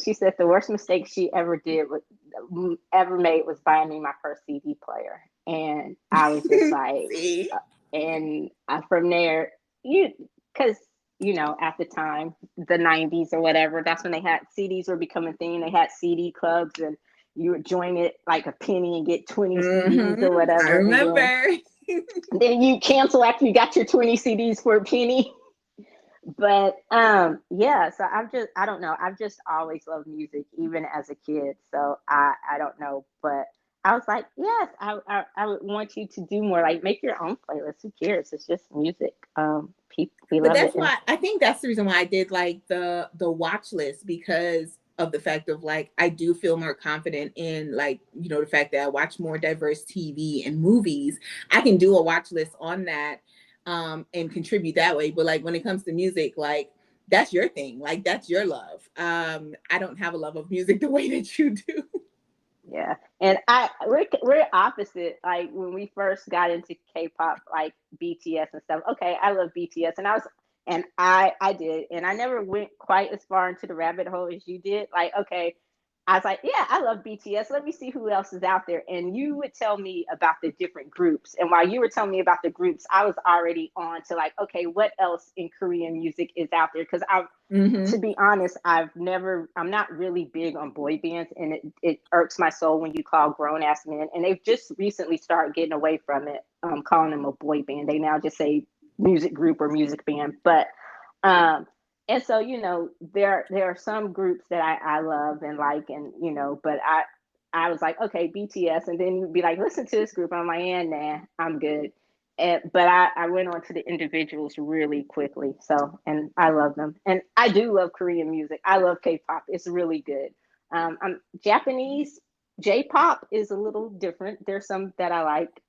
she said the worst mistake she ever made was buying me my first CD player. And I was just like, from there, because at the time, the 90s or whatever, that's when they had CDs were becoming a thing. They had CD clubs, and you would join it like a penny and get 20 CDs or I whatever. remember. Then you cancel after you got your 20 CDs for a penny. But yeah, so I don't know. I've just always loved music, even as a kid. So I don't know. But I was like, yes, I would want you to do more, like make your own playlist. Who cares? It's just music. People, we But love it. that's why I think that's the reason why I did like the watch list, because of the fact of like I do feel more confident in like the fact that I watch more diverse TV and movies. I can do a watch list on that and contribute that way. But like when it comes to music, like that's your thing, like that's your love. I don't have a love of music the way that you do. Yeah, and we're opposite. Like when we first got into K-pop, like BTS and stuff. Okay, I love BTS, and I did, and I never went quite as far into the rabbit hole as you did. Like, okay, I was like, yeah, I love BTS. Let me see who else is out there. And you would tell me about the different groups. And while you were telling me about the groups, I was already on to like, okay, what else in Korean music is out there? Because to be honest, I'm not really big on boy bands, and it irks my soul when you call grown ass men. And they've just recently started getting away from it, calling them a boy band. They now just say music group or music band. But and so there are some groups that I love and like, and but I was like, okay, BTS, and then you'd be like, listen to this group. I'm like, nah, I'm good. But I went on to the individuals really quickly. So, and I love them, and I do love Korean music. I love K-pop. It's really good. I'm Japanese J-pop is a little different. There's some that I like.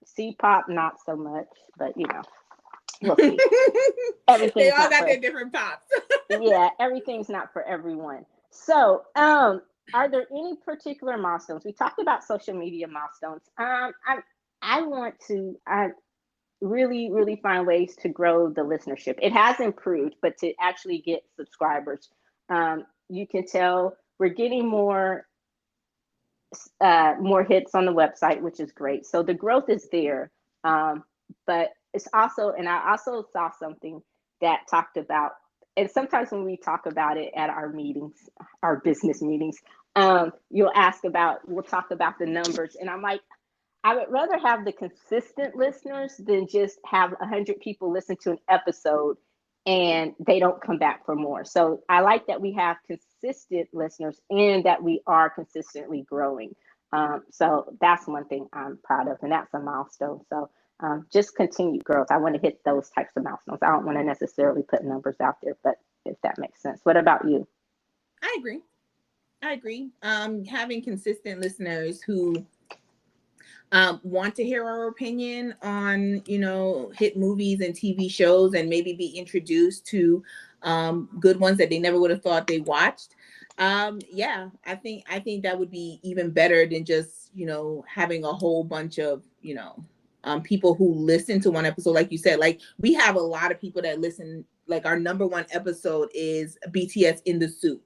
C-pop, not so much, but we'll see. They all got their different pops. Yeah, everything's not for everyone. So, are there any particular milestones? We talked about social media milestones. I want to really, really find ways to grow the listenership. It has improved, but to actually get subscribers, you can tell we're getting more hits on the website, which is great. So the growth is there. But it's also, and I also saw something that talked about, and sometimes when we talk about it at our meetings, our business meetings, we'll talk about the numbers. And I'm like, I would rather have the consistent listeners than just have 100 people listen to an episode and they don't come back for more. So I like that we have consistent listeners and that we are consistently growing. So that's one thing I'm proud of, and that's a milestone. So just continued growth. I want to hit those types of milestones. I don't want to necessarily put numbers out there, but if that makes sense. What about you? I agree. Having consistent listeners who want to hear our opinion on hit movies and TV shows, and maybe be introduced to good ones that they never would have thought they watched. Yeah, I think that would be even better than just having a whole bunch of people who listen to one episode. Like you said, like we have a lot of people that listen. Like our number one episode is BTS in the Suit.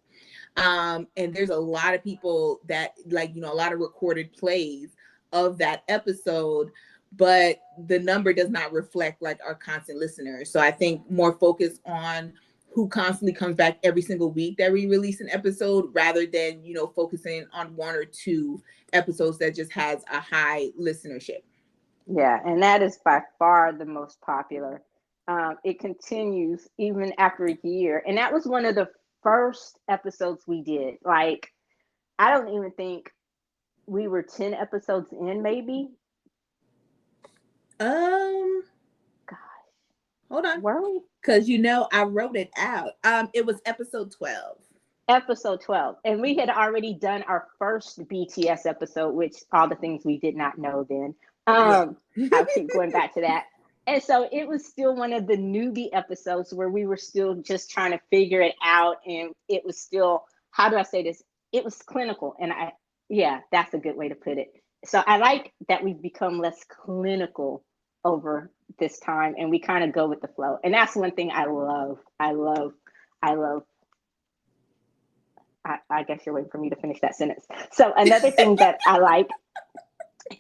And there's a lot of people that like a lot of recorded plays of that episode, but the number does not reflect like our constant listeners. So I think more focus on who constantly comes back every single week that we release an episode, rather than focusing on one or two episodes that just has a high listenership. Yeah, and that is by far the most popular. It continues even after a year, and that was one of the first episodes we did. Like, I don't even think we were 10 episodes in, maybe. Gosh, hold on. Were we? Because I wrote it out. It was episode 12. Episode 12. And we had already done our first BTS episode, which all the things we did not know then. I'll keep going back to that. And so it was still one of the newbie episodes where we were still just trying to figure it out. And it was still, how do I say this? It was clinical. And that's a good way to put it. So I like that we've become less clinical over this time, and we kind of go with the flow. And that's one thing I love. I guess you're waiting for me to finish that sentence. So another thing that I like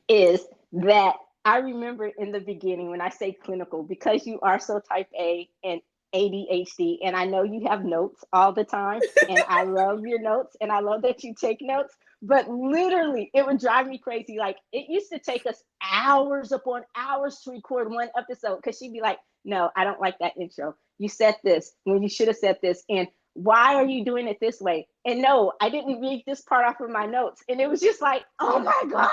is that I remember in the beginning when I say clinical, because you are so type A, and ADHD, and I know you have notes all the time, and I love your notes, and I love that you take notes. But literally, it would drive me crazy. Like it used to take us hours upon hours to record one episode because she'd be like, "No, I don't like that intro. You said this when you should have said this, and why are you doing it this way?" And no, I didn't read this part off of my notes, and it was just like, "Oh my god!"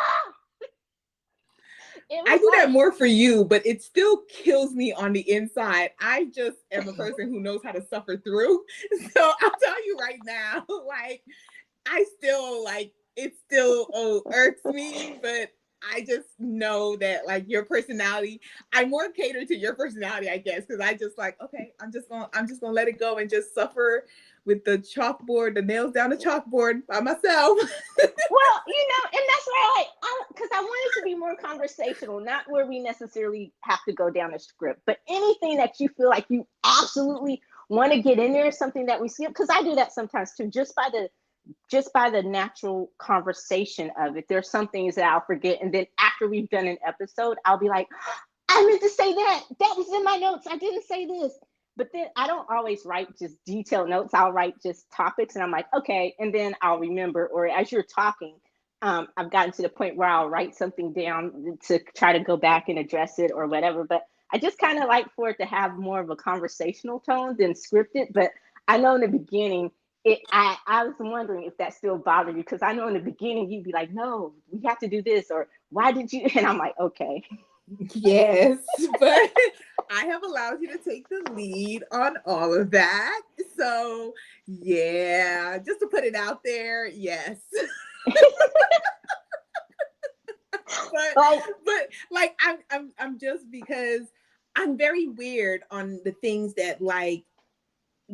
It I was do that like, more for you, but it still kills me on the inside. I just am a person who knows how to suffer through. So I'll tell you right now, like, I still like it still irks me, but I just know that like your personality, I more cater to your personality, I guess, because I just like, okay, I'm just gonna let it go and just suffer with the chalkboard, the nails down the chalkboard by myself. well, and that's why because I want it to be more conversational, not where we necessarily have to go down a script, but anything that you feel like you absolutely want to get in there is something that we skip. Because I do that sometimes too, just by the natural conversation of it. There's some things that I'll forget, and then after we've done an episode, I'll be like, I meant to say that. That was in my notes. I didn't say this. But then I don't always write just detailed notes. I'll write just topics, and I'm like, okay, and then I'll remember. Or as you're talking, I've gotten to the point where I'll write something down to try to go back and address it or whatever. But I just kind of like for it to have more of a conversational tone than scripted. But I know in the beginning, I was wondering if that still bothered you, because I know in the beginning you'd be like, no, we have to do this, or why did you? And I'm like, okay. Yes, but I have allowed you to take the lead on all of that. So, yeah, just to put it out there, yes. but Like, but like I'm just because I'm very weird on the things that like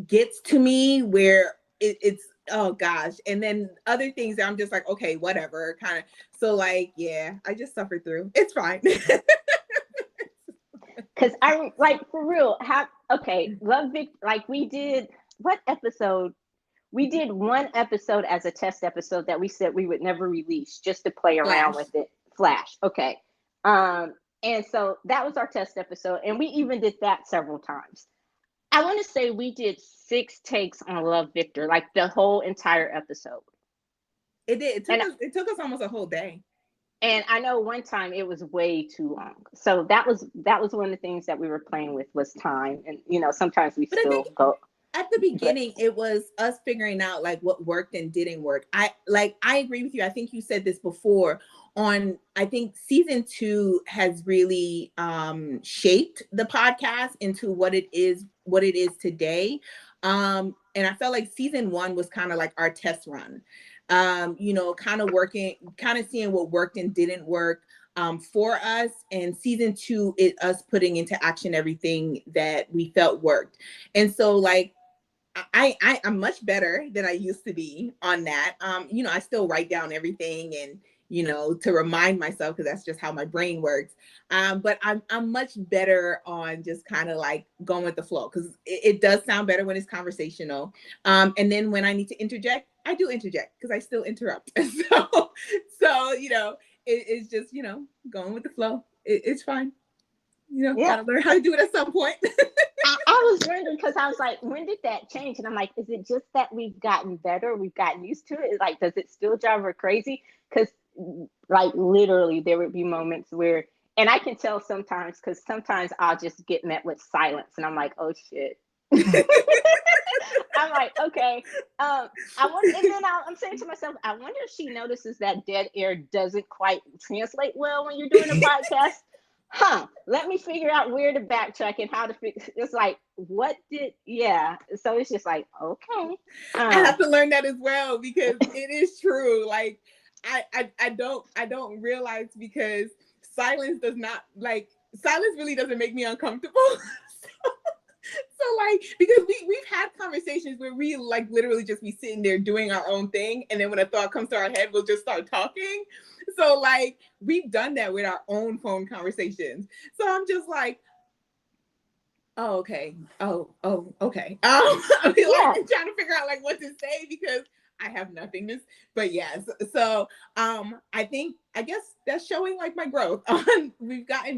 gets to me where it's oh gosh, and then other things that I'm just like okay whatever kind of. So like yeah, I just suffer through. It's fine. because I like for real. Okay, Love Vic. Like we did what episode? We did one episode as a test episode that we said we would never release just to play around Flash. with it. Flash. Okay. And so that was our test episode, and we even did that several times. I want to say we did 6 takes on Love Victor, like the whole entire episode. It did. And It took us almost a whole day. I know one time it was way too long. So that was one of the things that we were playing with was time. And sometimes we But I think still go, at the but beginning it was us figuring out like what worked and didn't work. I agree with you. I think you said this before on I think season 2 has really shaped the podcast into what it is today. And I felt like season 1 was kind of like our test run. Kind of working, kind of seeing what worked and didn't work for us. And season 2 is us putting into action everything that we felt worked. And so like I'm much better than I used to be on that. I still write down everything and to remind myself because that's just how my brain works. But I'm much better on just kind of like going with the flow because it does sound better when it's conversational. And then when I need to interject, I do interject because I still interrupt. So it's just going with the flow. It's fine. yeah. Gotta learn how to do it at some point. I was wondering because I was like, when did that change? And I'm like, is it just that we've gotten better? We've gotten used to it? Like, does it still drive her crazy? Because, like, literally, there would be moments where, and I can tell sometimes, because sometimes I'll just get met with silence, and I'm like, oh shit. I'm like, okay. And then I'm saying to myself, I wonder if she notices that dead air doesn't quite translate well when you're doing a podcast. Let me figure out where to backtrack and how to fix. It's like, yeah. So it's just like, okay. I have to learn that as well because it is true. Like I don't realize because silence really doesn't make me uncomfortable. So like because we've had conversations where we like literally just be sitting there doing our own thing, and then when a thought comes to our head, we'll just start talking. So like we've done that with our own phone conversations. So I'm just like, oh okay, okay. I mean, like I'm trying to figure out like what to say because I have nothingness. But yes, so I guess that's showing like my growth on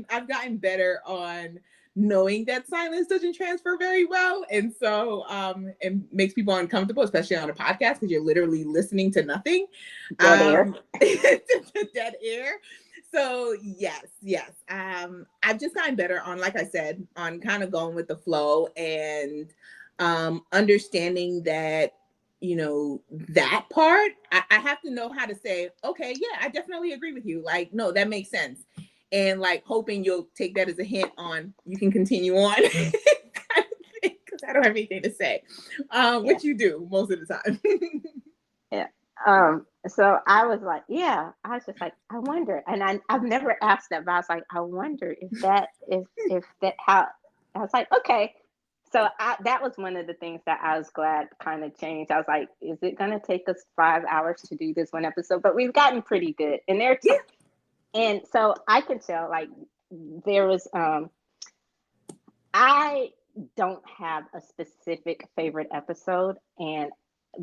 I've gotten better on knowing that silence doesn't transfer very well. And so it makes people uncomfortable, especially on a podcast, because you're literally listening to nothing. Dead air. Dead air. So yes. I've just gotten better on, like I said, on kind of going with the flow and understanding that, that part, I have to know how to say, okay, yeah, I definitely agree with you. Like, no, that makes sense. And like hoping you'll take that as a hint on you can continue on. Because I don't have anything to say, which you do most of the time. Yeah. So I was like, yeah, I was just like, I wonder. And I've never asked that, but I was like, I wonder if that if that how I was like, okay. So that was one of the things that I was glad kind of changed. I was like, is it gonna take us 5 hours to do this one episode? But we've gotten pretty good. And and so I can tell like there was I don't have a specific favorite episode, and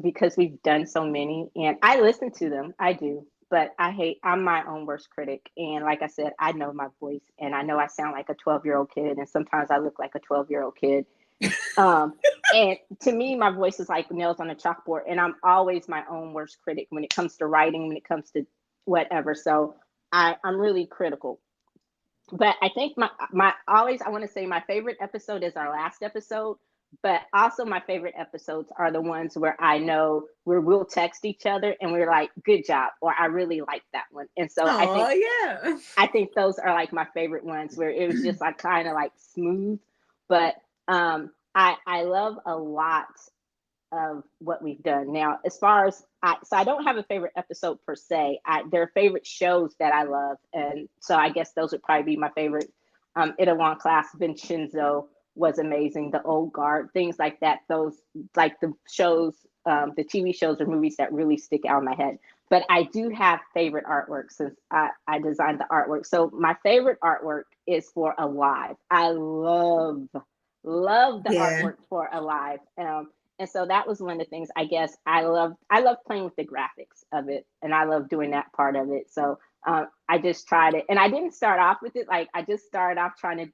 because we've done so many and I listen to them, I do, but I'm my own worst critic. And like I said, I know my voice and I know I sound like a 12-year-old kid, and sometimes I look like a 12-year-old kid. Um, and to me, my voice is like nails on a chalkboard, and I'm always my own worst critic when it comes to writing, when it comes to whatever. So I'm really critical. But I think my always I want to say my favorite episode is our last episode, but also my favorite episodes are the ones where I know where we'll text each other and we're like, good job, or I really like that one. And so Oh yeah. I think those are like my favorite ones where it was just like kind of like smooth. But I love a lot of what we've done. Now, as far as I don't have a favorite episode per se. There are favorite shows that I love, and so I guess those would probably be my favorite. Itaewon Class, Vincenzo was amazing. The Old Guard, things like that. Those like the shows, the TV shows or movies that really stick out in my head. But I do have favorite artwork since I designed the artwork. So my favorite artwork is for Alive. I love the Yeah. artwork for Alive. And so that was one of the things I guess I love playing with the graphics of it, and I love doing that part of it. So I just tried it, and I didn't start off with it like I just started off trying to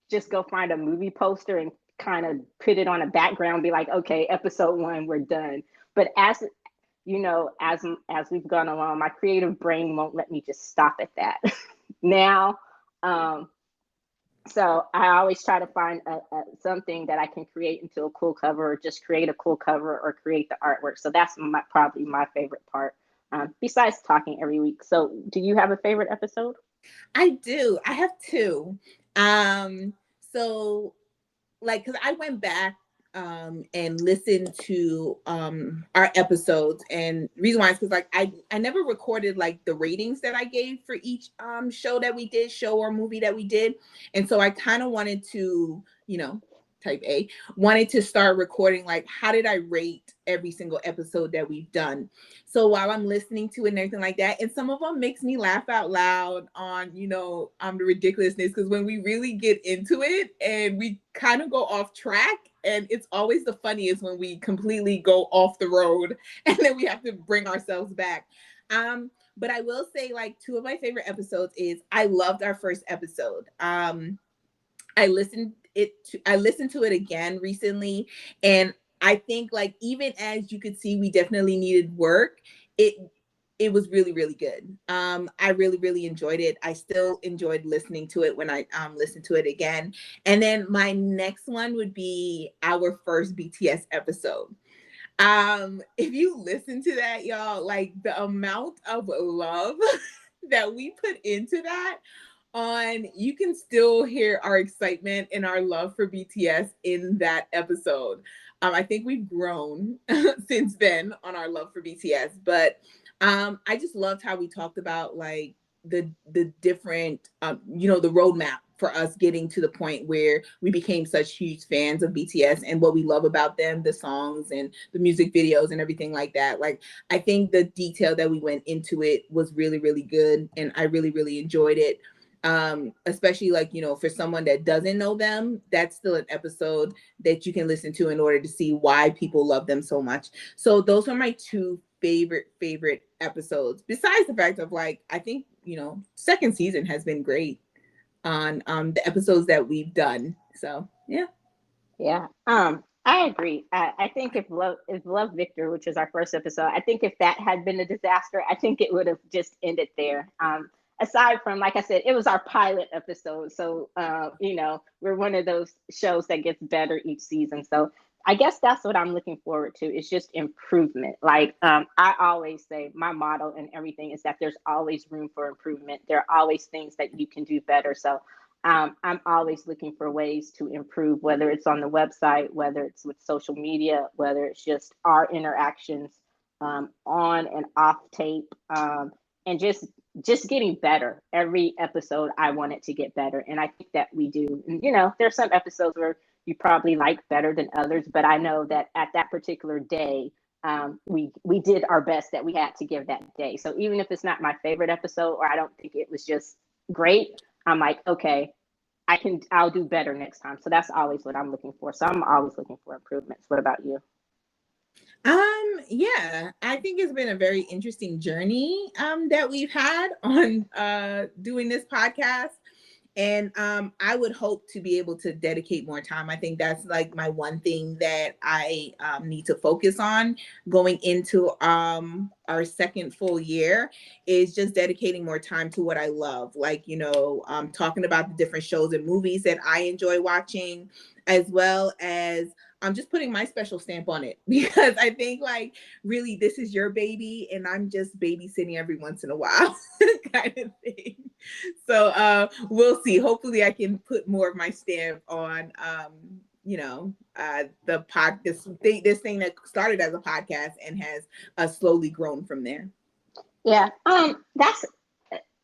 just go find a movie poster and kind of put it on a background, be like, okay, episode 1, we're done. But as you know, as we've gone along, my creative brain won't let me just stop at that. Now, so I always try to find something that I can create into a cool cover, or just create a cool cover, or create the artwork. So that's probably my favorite part, besides talking every week. So do you have a favorite episode? I do. I have two. So like, because I went back and listened to our episodes, and the reason why is because like I never recorded like the ratings that I gave for each show or movie that we did. And so I kind of wanted to, type A, wanted to start recording like how did I rate every single episode that we've done. So while I'm listening to it and everything like that, and some of them makes me laugh out loud on the ridiculousness, because when we really get into it and we kind of go off track, and it's always the funniest when we completely go off the road and then we have to bring ourselves back. But I will say like two of my favorite episodes is I loved our first episode. I listened to it again recently, and I think like even as you could see we definitely needed work, it was really, really good. I really, really enjoyed it. I still enjoyed listening to it when I listened to it again. And then my next one would be our first BTS episode. If you listen to that, y'all, like the amount of love that we put into that, you can still hear our excitement and our love for BTS in that episode. I think we've grown since then on our love for BTS, but I just loved how we talked about like the different the roadmap for us getting to the point where we became such huge fans of BTS and what we love about them, the songs and the music videos and everything like that. Like I think the detail that we went into it was really, really good, and I really, really enjoyed it. Especially like for someone that doesn't know them, that's still an episode that you can listen to in order to see why people love them so much. So those are my two favorite episodes, besides the fact of like I think second season has been great. on the episodes that we've done. So yeah. Yeah. I agree. I think if Love Victor, which was our first episode, I think if that had been a disaster, I think it would have just ended there. Aside from, like I said, it was our pilot episode. So, we're one of those shows that gets better each season. So I guess that's what I'm looking forward to, is just improvement. Like, I always say, my motto and everything is that there's always room for improvement. There are always things that you can do better. So I'm always looking for ways to improve, whether it's on the website, whether it's with social media, whether it's just our interactions on and off tape, and just getting better. Every episode, I want it to get better, and I think that we do. And there's some episodes where you probably like better than others, but I know that at that particular day, we did our best that we had to give that day. So even if it's not my favorite episode, or I don't think it was just great, I'm like, okay, I'll do better next time. So that's always what I'm looking for. So I'm always looking for improvements. What about you? Yeah, I think it's been a very interesting journey that we've had on doing this podcast. And I would hope to be able to dedicate more time. I think that's like my one thing that I need to focus on going into our second full year, is just dedicating more time to what I love. Like, talking about the different shows and movies that I enjoy watching, as well as I'm just putting my special stamp on it, because I think, like, really, this is your baby and I'm just babysitting every once in a while kind of thing. So we'll see. Hopefully I can put more of my stamp on this thing that started as a podcast and has slowly grown from there. Yeah.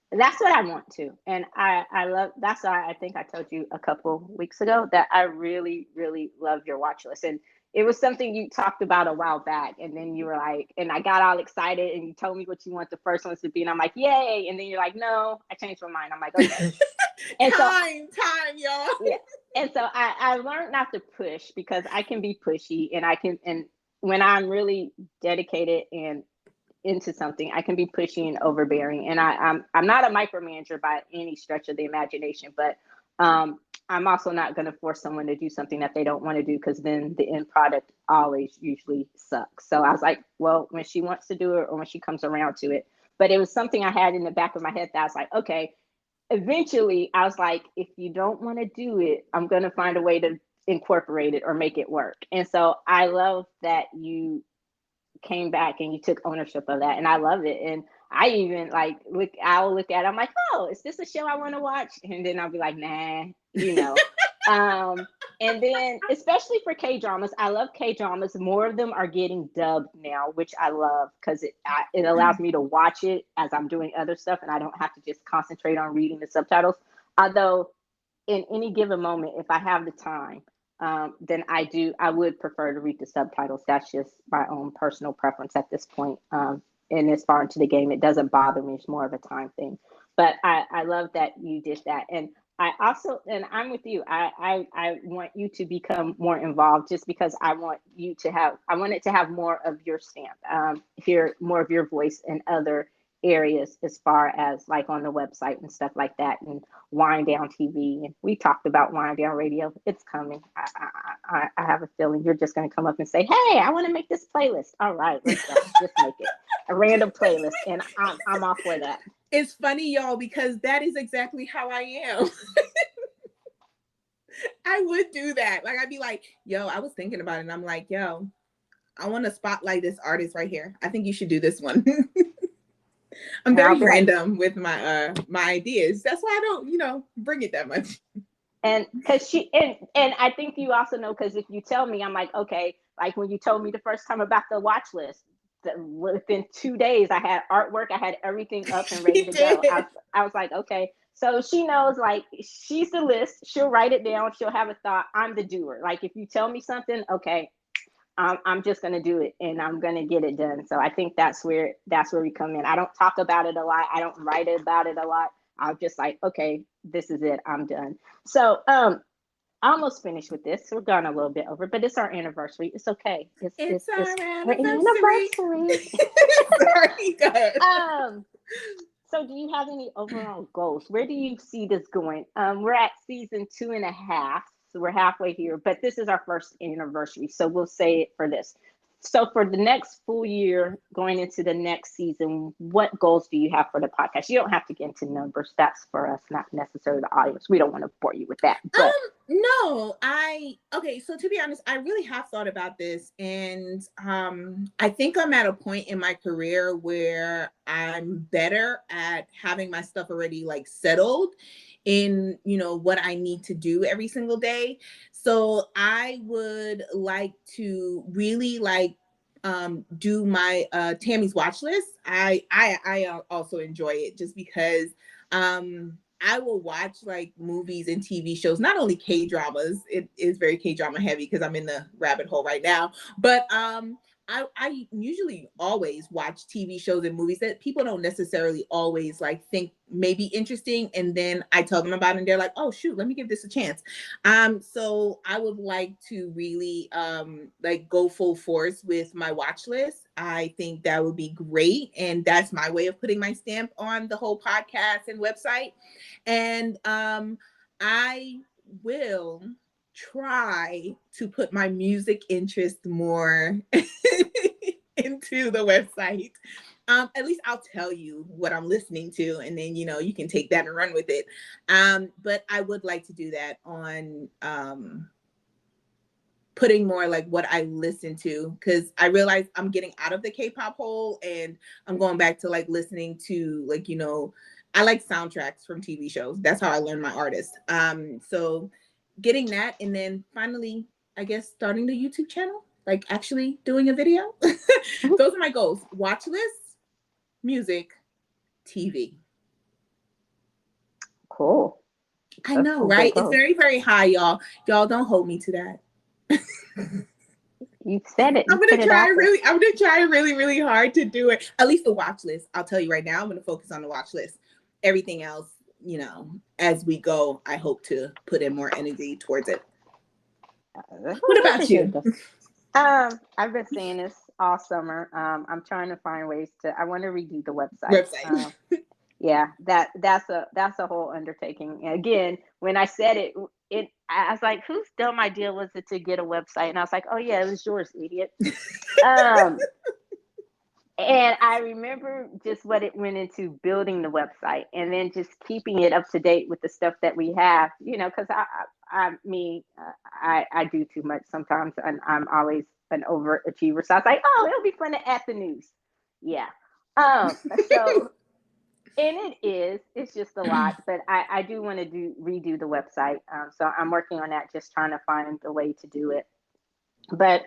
That's what I want to. And I love, that's why I think I told you a couple weeks ago that I really, really love your watch list. And it was something you talked about a while back. And then you were like, and I got all excited and you told me what you want the first ones to be. And I'm like, yay. And then you're like, no, I changed my mind. I'm like, okay. And time, y'all. Yeah. And so I learned not to push, because I can be pushy, and when I'm really dedicated and into something, I can be pushy and overbearing. And I'm not a micromanager by any stretch of the imagination, but I'm also not going to force someone to do something that they don't want to do, because then the end product always usually sucks. So I was like, well, when she wants to do it, or when she comes around to it. But it was something I had in the back of my head that I was like, okay, eventually I was like, if you don't want to do it, I'm going to find a way to incorporate it or make it work. And so I love that you came back and you took ownership of that, and I love it. And I even I'll look at it, I'm like, oh, is this a show I want to watch? And then I'll be like, nah. And then especially for K-dramas, I love K-dramas. More of them are getting dubbed now, which I love, because it allows me to watch it as I'm doing other stuff, and I don't have to just concentrate on reading the subtitles. Although in any given moment, if I have the time, then I would prefer to read the subtitles. That's just my own personal preference at this point. And as far into the game, it doesn't bother me. It's more of a time thing. But I love that you did that. And I also, and I'm with you, I want you to become more involved, just because I want it to have more of your stamp, hear more of your voice in other areas, as far as like on the website and stuff like that, and Wind Down TV. And we talked about Wind Down Radio. It's coming. I have a feeling you're just going to come up and say, hey, I want to make this playlist. All right, let's go. Just make it a random playlist. And I'm all for that. It's funny, y'all, because that is exactly how I am. I would do that. Like, I'd be like, yo, I was thinking about it. And I'm like, yo, I want to spotlight this artist right here. I think you should do this one. I'm very random with my ideas. That's why I don't, bring it that much. And because and I think you also know, because if you tell me, I'm like, okay, like when you told me the first time about the watch list, within 2 days, I had artwork, I had everything up and ready to go. I was like, okay, so she knows, like, she's the list. She'll write it down. She'll have a thought. I'm the doer. Like, if you tell me something, okay, I'm just going to do it, and I'm going to get it done. So I think that's where we come in. I don't talk about it a lot. I don't write about it a lot. I'm just like, okay, this is it. I'm done. So almost finished with this. We're gone a little bit over, but it's our anniversary. It's okay. It's our anniversary. Sorry, go ahead. So do you have any overall goals? Where do you see this going? We're at season 2.5, so we're halfway here, but this is our first anniversary. So we'll say it for this. So for the next full year, going into the next season, what goals do you have for the podcast? You don't have to get into numbers. That's for us, not necessarily the audience. We don't want to bore you with that. But No, okay, so to be honest, I really have thought about this, and I think I'm at a point in my career where I'm better at having my stuff already like settled in, what I need to do every single day. So I would like to really like do my Tammy's watch list. I also enjoy it just because I will watch like movies and TV shows, not only K dramas. It is very K drama heavy because I'm in the rabbit hole right now. But I usually always watch TV shows and movies that people don't necessarily always like think may be interesting, and then I tell them about it, and they're like, "Oh shoot, let me give this a chance." So I would like to really like go full force with my watch list. I think that would be great, and that's my way of putting my stamp on the whole podcast and website. And I will try to put my music interest more into the website. At least I'll tell you what I'm listening to, and then you can take that and run with it. But I would like to do that on putting more like what I listen to, because I realize I'm getting out of the K-pop hole and I'm going back to like listening to like, I like soundtracks from TV shows. That's how I learn my artists. So getting that, and then finally, I guess starting the YouTube channel, like actually doing a video. Those are my goals. Watch lists, music, TV. cool. I know, right? It's very, very high, y'all. Y'all don't hold me to that. You said it. I'm gonna try really, really hard to do it. At least the watch list. I'll tell you right now, I'm gonna focus on the watch list. Everything else, as we go, I hope to put in more energy towards it. What about you? I've been saying this all summer. I'm trying to find ways I want to redo the website. Yeah, that's a whole undertaking. And again, when I said it, I was like, whose dumb idea was it to get a website? And I was like, oh yeah, it was yours, idiot. And I remember just what it went into building the website, and then just keeping it up to date with the stuff that we have, because I do too much sometimes, and I'm always an overachiever. So I was like, oh, it'll be fun to add the news. Yeah. So, and it's just a lot, but I do want to redo the website. So I'm working on that, just trying to find a way to do it. But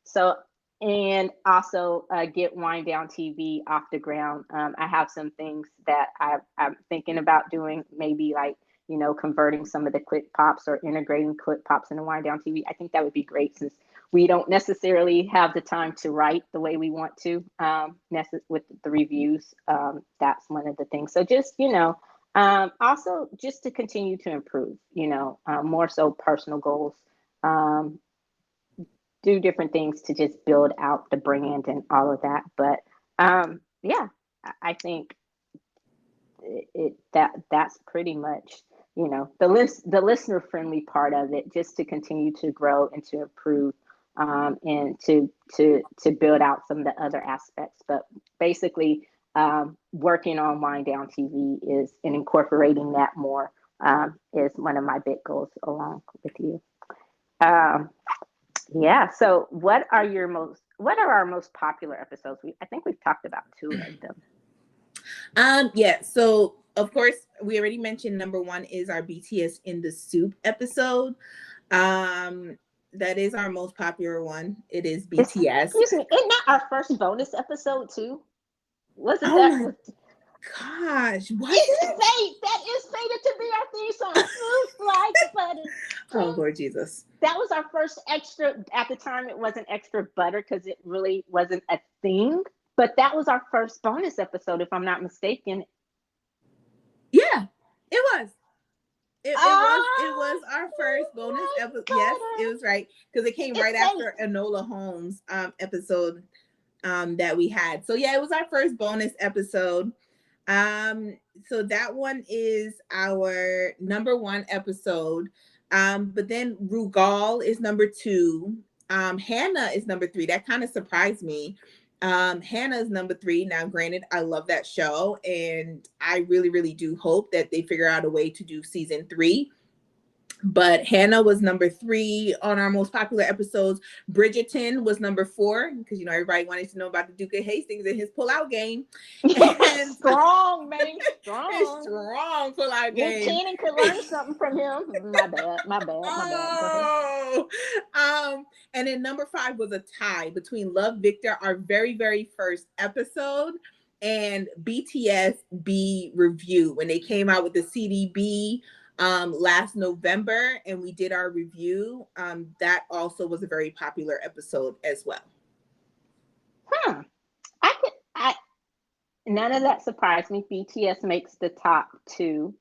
so, and also get Wind Down TV off the ground. I have some things that I'm thinking about doing, maybe like, converting some of the clip pops or integrating clip pops into Wind Down TV. I think that would be great, since we don't necessarily have the time to write the way we want to with the reviews. That's one of the things. So just, also just to continue to improve, more so personal goals. Do different things to just build out the brand and all of that. But yeah, I think that's pretty much, the listener friendly part of it, just to continue to grow and to improve, and to build out some of the other aspects. But basically, working on Wind Down TV is, and incorporating that more, is one of my big goals along with you. Yeah. So what are our most popular episodes? I think we've talked about 2 of them. Yeah. So of course, we already mentioned number 1 is our BTS in the Soup episode. That is our most popular one. It is BTS. Excuse me, isn't that our first bonus episode too? Wasn't that? Gosh, what? That is fated to be our theme song. Smooth like butter. Oh Lord Jesus. That was our first extra. At the time, it wasn't extra butter because it really wasn't a thing. But that was our first bonus episode, if I'm not mistaken. Yeah, it was. It was our first bonus episode. Yes, it was right, because it came right after Enola Holmes episode that we had. So yeah, it was our first bonus episode. So that one is our number one episode. But then Rugal is number two. Hannah is number three. That kind of surprised me. Hannah is number three. Now, granted, I love that show, and I really, really do hope that they figure out a way to do season three. But Hannah was number three on our most popular episodes. Bridgerton was number four because everybody wanted to know about the Duke of Hastings and his pull-out game. And strong, man, strong. His strong pull-out game. Nick Cannon could learn something from him. My bad. Oh, and then number five was a tie between Love Victor, our very, very first episode, and BTS B Review when they came out with the CDB last November, and we did our review. That also was a very popular episode as well. None of that surprised me. BTS makes the top two.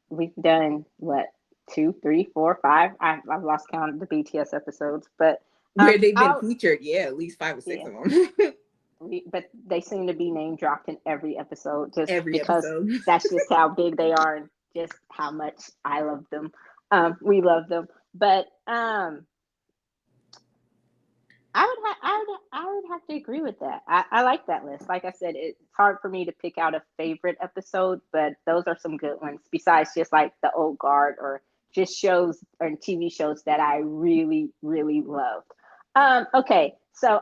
We've done what, 2, 3, 4, 5. I've lost count of the BTS episodes, but where they've been featured, at least 5 or 6 of them. But they seem to be name dropped in every episode, just because that's just how big they are and just how much I love them. We love them, but I would have to agree with that. I like that list. Like I said, it's hard for me to pick out a favorite episode, but those are some good ones. Besides just like the old guard or just shows or TV shows that I really, really loved. Okay, so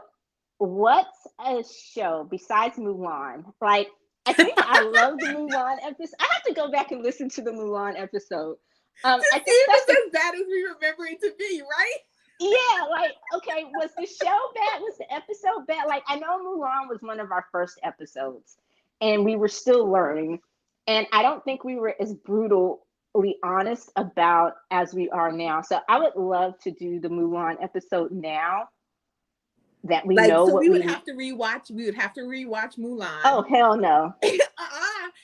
what's a show besides Mulan? Like, I think I love the Mulan episode. I have to go back and listen to the Mulan episode. I think that's as bad as we remember it to be, right? Yeah, like, okay, was the show bad? Was the episode bad? Like, I know Mulan was one of our first episodes, and we were still learning, and I don't think we were as brutally honest about as we are now. So I would love to do the Mulan episode now that we know so what we would have to rewatch. We would have to rewatch Mulan. Oh, hell no.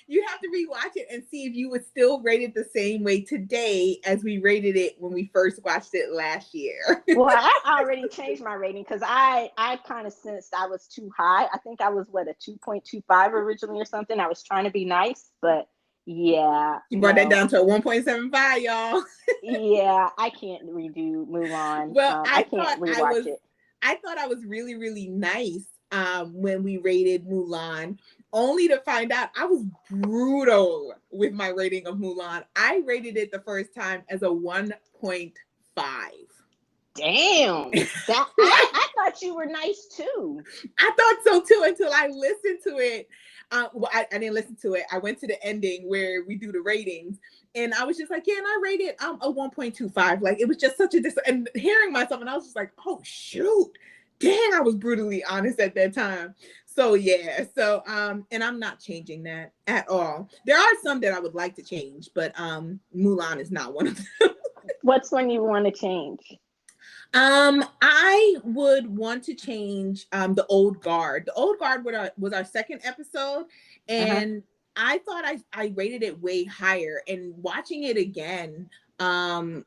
You have to rewatch it and see if you would still rate it the same way today as we rated it when we first watched it last year. Well, I already changed my rating because I kind of sensed I was too high. I think I was a 2.25 originally or something. I was trying to be nice, but yeah. You brought that down to a 1.75, y'all. Yeah, I can't redo Mulan. Well, I can't rewatch it. I thought I was really, really nice when we rated Mulan, only to find out I was brutal with my rating of Mulan. I rated it the first time as a 1.5. Damn. I thought you were nice too. I thought so too until I listened to it. Well, I didn't listen to it. I went to the ending where we do the ratings, and I was just like, yeah, and I rated a 1.25. Like, it was just such a and hearing myself, and I was just like, oh shoot, dang, I was brutally honest at that time. So yeah, so and I'm not changing that at all. There are some that I would like to change, but Mulan is not one of them. What's one you want to change? I would want to change the Old Guard. The Old Guard was our second episode, and I thought I rated it way higher. And watching it again, I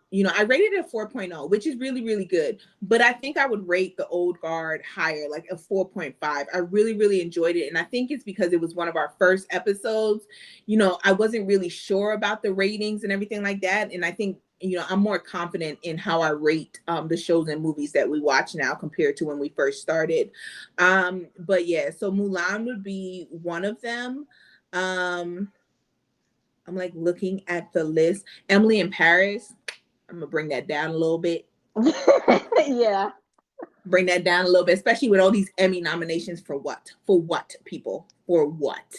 rated it a 4.0, which is really, really good. But I think I would rate the Old Guard higher, like a 4.5. I really, really enjoyed it. And I think it's because it was one of our first episodes. I wasn't really sure about the ratings and everything like that. And I think, I'm more confident in how I rate the shows and movies that we watch now compared to when we first started. But yeah, so Mulan would be one of them. I'm like looking at the list. Emily in Paris, I'm gonna bring that down a little bit. Yeah. Bring that down a little bit, especially with all these Emmy nominations for what? For what, people? For what?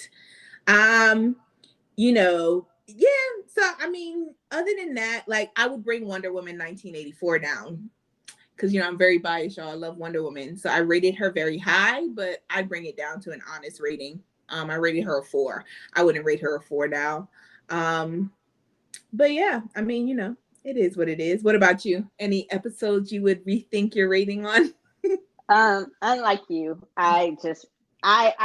Yeah, so I mean, other than that, like, I would bring Wonder Woman 1984 down because I'm very biased, y'all. I love Wonder Woman, so I rated her very high, but I'd bring it down to an honest rating. I rated her a 4. I wouldn't rate her a 4 now. But yeah, I mean, it is what it is. What about you? Any episodes you would rethink your rating on? Unlike you, I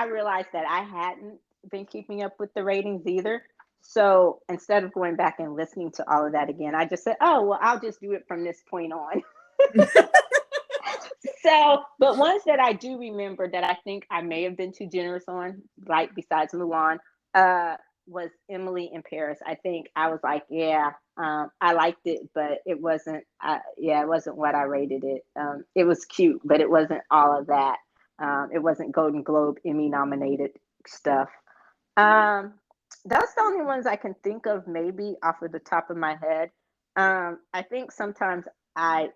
realized that I hadn't been keeping up with the ratings either. So instead of going back and listening to all of that again, I just said, oh, well, I'll just do it from this point on. So, but ones that I do remember that I think I may have been too generous on, like besides Mulan, uh, was Emily in Paris. I think I was like, yeah, I liked it, but it wasn't. Yeah, it wasn't what I rated it. It was cute, but it wasn't all of that. It wasn't Golden Globe Emmy nominated stuff. Um, that's the only ones I can think of, maybe off of the top of my head. I think sometimes I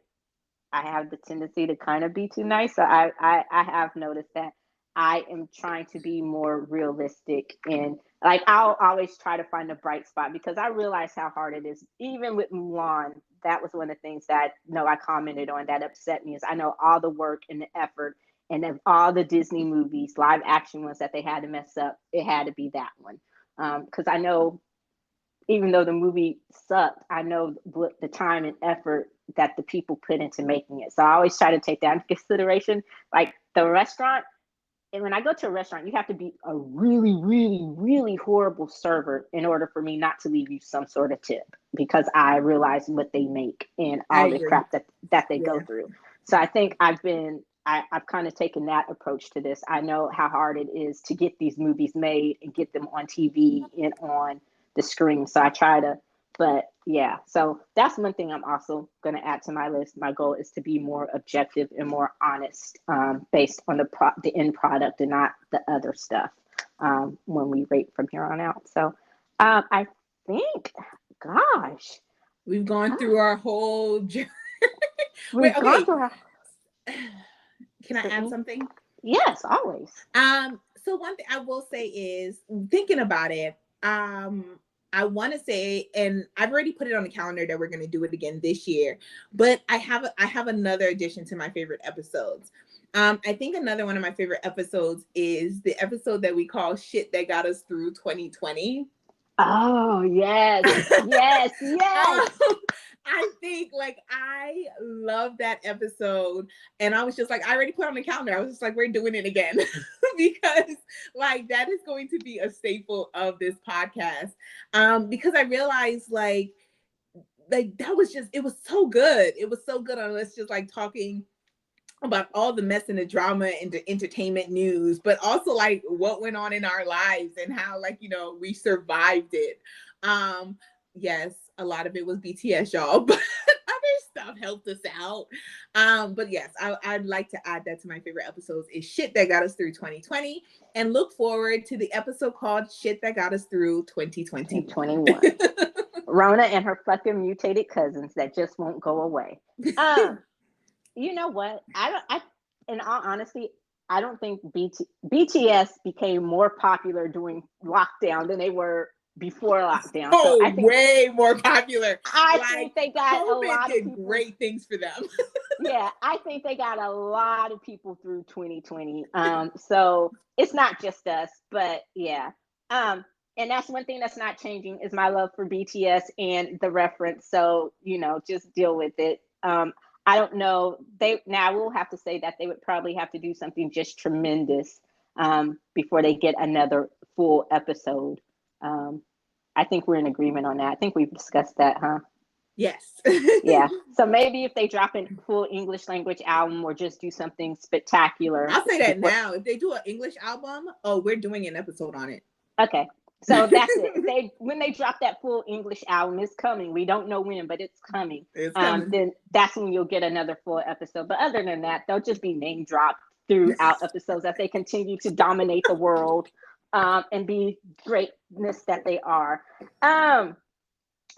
I have the tendency to kind of be too nice. So I have noticed that I am trying to be more realistic, and like I'll always try to find a bright spot because I realize how hard it is. Even with Mulan, that was one of the things that I commented on that upset me is I know all the work and the effort and of all the Disney movies, live action ones that they had to mess up, it had to be that one. Because I know even though the movie sucked, I know what the time and effort that the people put into making it. So I always try to take that into consideration. Like the restaurant, and when I go to a restaurant, you have to be a really, really, really horrible server in order for me not to leave you some sort of tip because I realize what they make and I all the agree. crap that they go Yeah. through. So I think I've kind of taken that approach to this. I know how hard it is to get these movies made and get them on TV and on the screen. So I try to, but yeah, so that's one thing I'm also going to add to my list. My goal is to be more objective and more honest, based on the end product and not the other stuff, when we rate from here on out. So I think, gosh, We've gone huh, through our whole journey. Wait, we've gone okay. through our, Can I add Brittany. something? Yes, always. So one thing I will say is thinking about it, I want to say, and I've already put it on the calendar that we're going to do it again this year, but I have another addition to my favorite episodes. I think another one of my favorite episodes is the episode that we call "Shit That Got Us Through 2020." Oh, yes, yes, yes. um, I think like I love that episode, and I was just like, I already put on the calendar. I was just like, we're doing it again because like that is going to be a staple of this podcast. Because I realized like that was just it was so good. It was so good on us just like talking about all the mess and the drama and the entertainment news, but also like what went on in our lives and how like we survived it. Um, yes, a lot of it was BTS, y'all, but other stuff helped us out. But yes, I'd like to add that to my favorite episodes is Shit That Got Us Through 2020, and look forward to the episode called Shit That Got Us Through 2021. 21. Rona and her fucking mutated cousins that just won't go away. You know what? In all honesty, I don't think BTS became more popular during lockdown than they were before lockdown. So Oh, way more popular. I Like think they got a COVID lot of did people. great things for them. Yeah, I think they got a lot of people through 2020. So it's not just us, but yeah. And that's one thing that's not changing is my love for BTS and the reference. So, just deal with it. I don't know. Now we'll have to say that they would probably have to do something just tremendous, before they get another full episode. I think we're in agreement on that. I think we've discussed that, huh? Yes. Yeah. So maybe if they drop a full English language album or just do something spectacular. I'll say that now. If they do an English album, oh, we're doing an episode on it. Okay. So that's it. When they drop that full English album, it's coming. We don't know when, but it's coming. It's coming. Then that's when you'll get another full episode. But other than that, they'll just be name dropped throughout episodes as they continue to dominate the world, and be greatness that they are.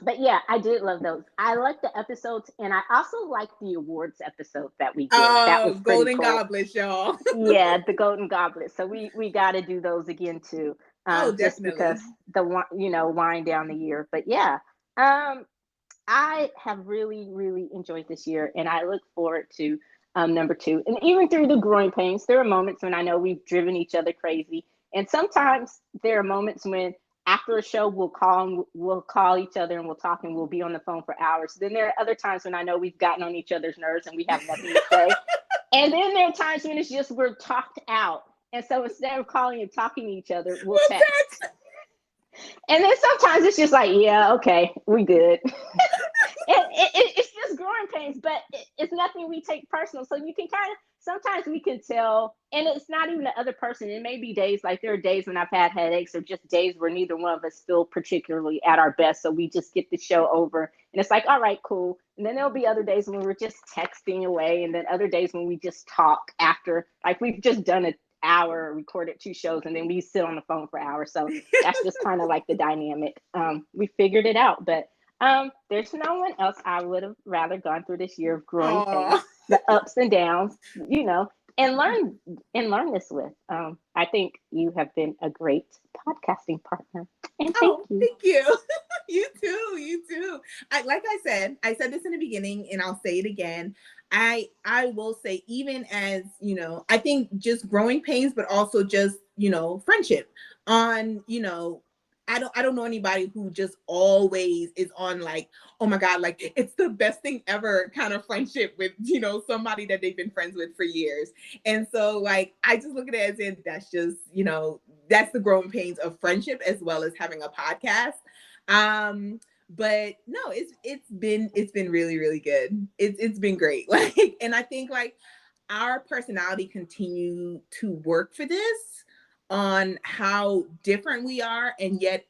But yeah, I did love those. I like the episodes, and I also like the awards episode that we did. That was Golden cool. Goblets, y'all. Yeah, the Golden Goblet. So we got to do those again too. Just Definitely. because wind down the year. But yeah, I have really, really enjoyed this year, and I look forward to number 2. And even through the growing pains, there are moments when I know we've driven each other crazy, and sometimes there are moments when after a show we'll call each other and we'll talk and we'll be on the phone for hours. Then there are other times when I know we've gotten on each other's nerves and we have nothing to say. And then there are times when it's just we're talked out. And so instead of calling and talking to each other, we'll text. And then sometimes it's just like, yeah, okay, we good. It's just growing pains, but it's nothing we take personal. So you can kind of, sometimes we can tell, and it's not even the other person. It may be days, like there are days when I've had headaches, or just days where neither one of us feel particularly at our best. So we just get the show over, and it's like, all right, cool. And then there'll be other days when we're just texting away, and then other days when we just talk after, like we've just done an hour, recorded 2 shows, and then we sit on the phone for hours. So that's just kind of like the dynamic. We figured it out, but there's no one else I would have rather gone through this year of growing pains, Aw. the ups and downs, and learn this with. I think you have been a great podcasting partner, and thank Oh, you. thank you. You too. You too. Like I said this in the beginning, and I'll say it again. I will say, even as I think just growing pains, but also just friendship. On I don't know anybody who just always is on like, oh my God, like it's the best thing ever kind of friendship with somebody that they've been friends with for years. And so like I just look at it as in that's just that's the growing pains of friendship as well as having a podcast. But no, it's been really, really good. It's been great. Like, and I think like our personality continue to work for this, on how different we are, and yet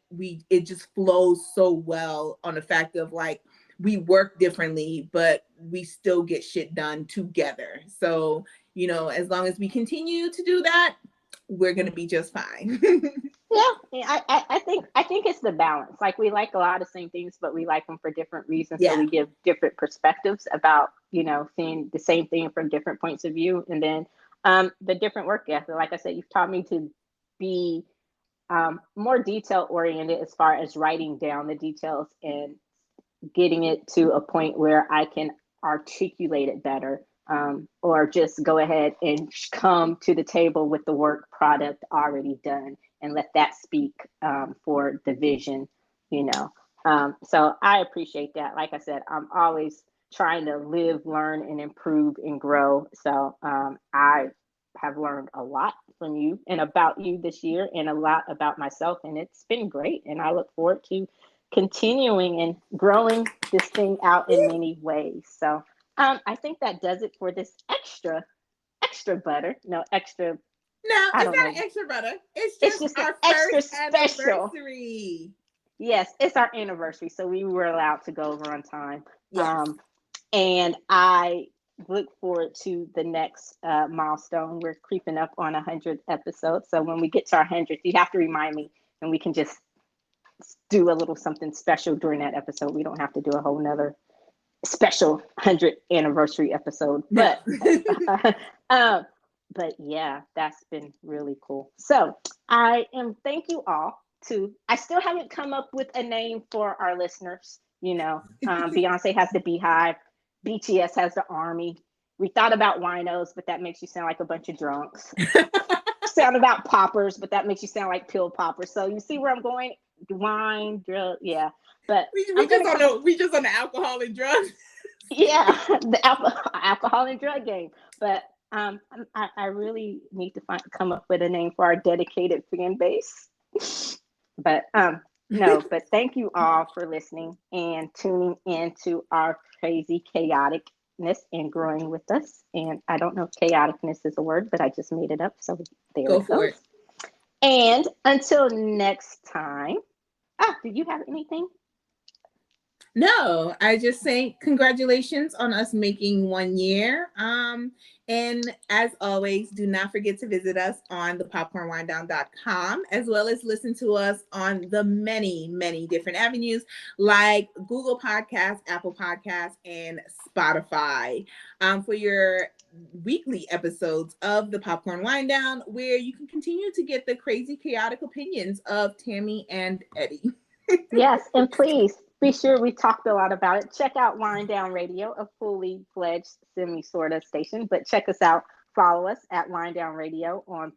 it just flows so well on the fact of like we work differently but we still get shit done together. So as long as we continue to do that, we're gonna be just fine. Yeah, I think it's the balance. Like we like a lot of same things, but we like them for different reasons. So Yeah. we give different perspectives about seeing the same thing from different points of view, and then the different work ethic. Like I said, you've taught me to be more detail oriented as far as writing down the details and getting it to a point where I can articulate it better, or just go ahead and come to the table with the work product already done and let that speak for the vision, you know. So I appreciate that. Like I said, I'm always trying to live, learn, and improve and grow. So I have learned a lot from you and about you this year, and a lot about myself, and it's been great. And I look forward to continuing and growing this thing out in many ways. So I think that does it for this extra butter. No, extra, No, I it's don't know. not extra butter. It's It's just just an our extra first special. anniversary. Yes, it's our anniversary, so we were allowed to go over on time. Yes. And I look forward to the next milestone. We're creeping up on 100 episodes. So when we get to our 100th, you have to remind me, and we can just do a little something special during that episode. We don't have to do a whole nother special 100th anniversary episode. No. But yeah, that's been really cool. So thank you all. I still haven't come up with a name for our listeners. Beyonce has the Beehive, BTS has the Army. We thought about winos, but that makes you sound like a bunch of drunks. Sound about poppers, but that makes you sound like pill poppers. So you see where I'm going? Wine, drug, yeah. But we just on the alcohol and drugs. Yeah, the alcohol and drug game. But I really need to come up with a name for our dedicated fan base. But no, but thank you all for listening and tuning into our crazy chaoticness and growing with us. And I don't know if chaoticness is a word, but I just made it up. So there Go it for goes. it. And until next time. Do you have anything? No, I just say congratulations on us making 1 year. And as always, do not forget to visit us on thepopcornwinedown.com, as well as listen to us on the many, many different avenues like Google Podcasts, Apple Podcasts, and Spotify for your weekly episodes of the Popcorn Wine Down, where you can continue to get the crazy, chaotic opinions of Tammy and Eddie. Yes, and please be sure, we talked a lot about it. Check out Wine Down Radio, a fully fledged semi-sorta station, but check us out. Follow us at Wine Down Radio on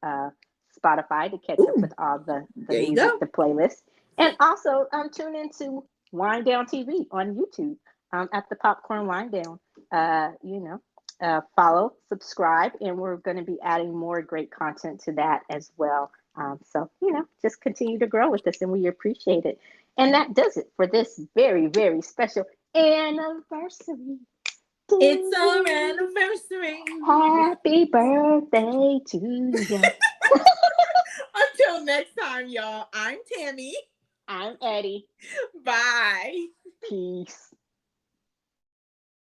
Spotify to catch up with all the music, the playlist. And also tune into Wine Down TV on YouTube at the Popcorn Wine Down. Follow, subscribe, and we're going to be adding more great content to that as well. So, just continue to grow with us, and we appreciate it. And that does it for this very, very special Anniversary. It's our anniversary. Happy birthday to you. Until next time, y'all, I'm Tammy. I'm Eddie. Bye. Peace.